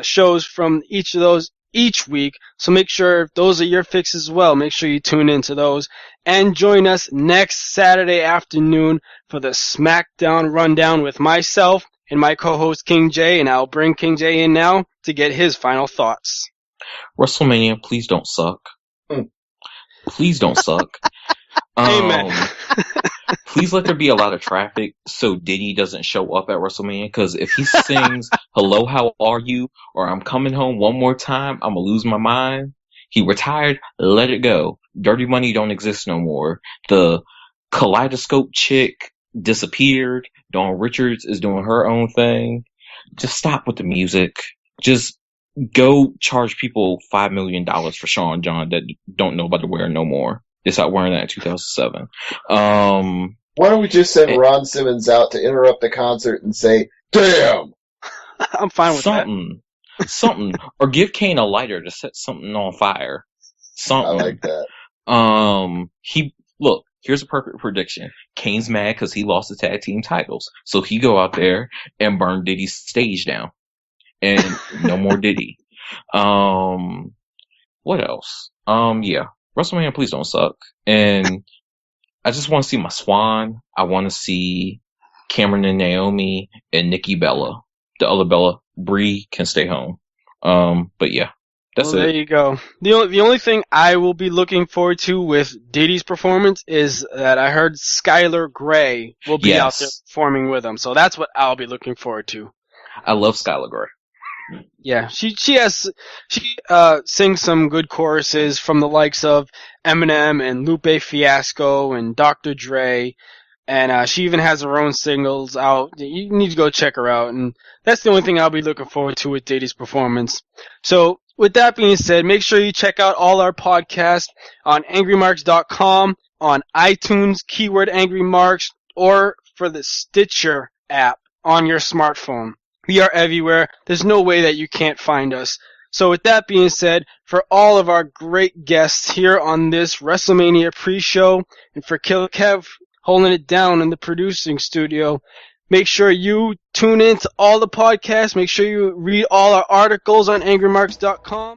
shows from each of those each week, so make sure if those are your fixes as well, make sure you tune into those. And join us next Saturday afternoon for the SmackDown Rundown with myself and my co-host King J, and I'll bring King J in now to get his final thoughts. WrestleMania, please don't suck. Please don't suck. Amen. Please let there be a lot of traffic so Diddy doesn't show up at WrestleMania, because if he sings "Hello, how are you?" or "I'm coming home one more time, I'm gonna lose my mind." He retired, let it go. Dirty Money don't exist no more. The Kaleidoscope chick disappeared. Dawn Richards is doing her own thing. Just stop with the music. Just go charge people $5 million for Sean John that don't know about to wear no more. They stopped wearing that in 2007. Why don't we just send Ron Simmons out to interrupt the concert and say, "Damn"? I'm fine with Something. Or give Kane a lighter to set something on fire. Something. I like that. Look, here's a perfect prediction. Kane's mad because he lost the tag team titles. So he go out there and burn Diddy's stage down. And no more Diddy. What else? Yeah. WrestleMania, please don't suck. And I just want to see my Swan. I want to see Cameron and Naomi and Nikki Bella. The other Bella, Brie, can stay home. But yeah, that's it. There you go. The only thing I will be looking forward to with Diddy's performance is that I heard Skylar Grey will be out there performing with him. So that's what I'll be looking forward to. I love Skylar Grey. Yeah, she sings some good choruses from the likes of Eminem and Lupe Fiasco and Dr. Dre, and she even has her own singles out. You need to go check her out, and that's the only thing I'll be looking forward to with Diddy's performance. So, with that being said, make sure you check out all our podcasts on AngryMarks.com, on iTunes, keyword Angry Marks, or for the Stitcher app on your smartphone. We are everywhere. There's no way that you can't find us. So with that being said, for all of our great guests here on this WrestleMania pre-show, and for Killer Kev holding it down in the producing studio, make sure you tune in to all the podcasts. Make sure you read all our articles on AngryMarks.com.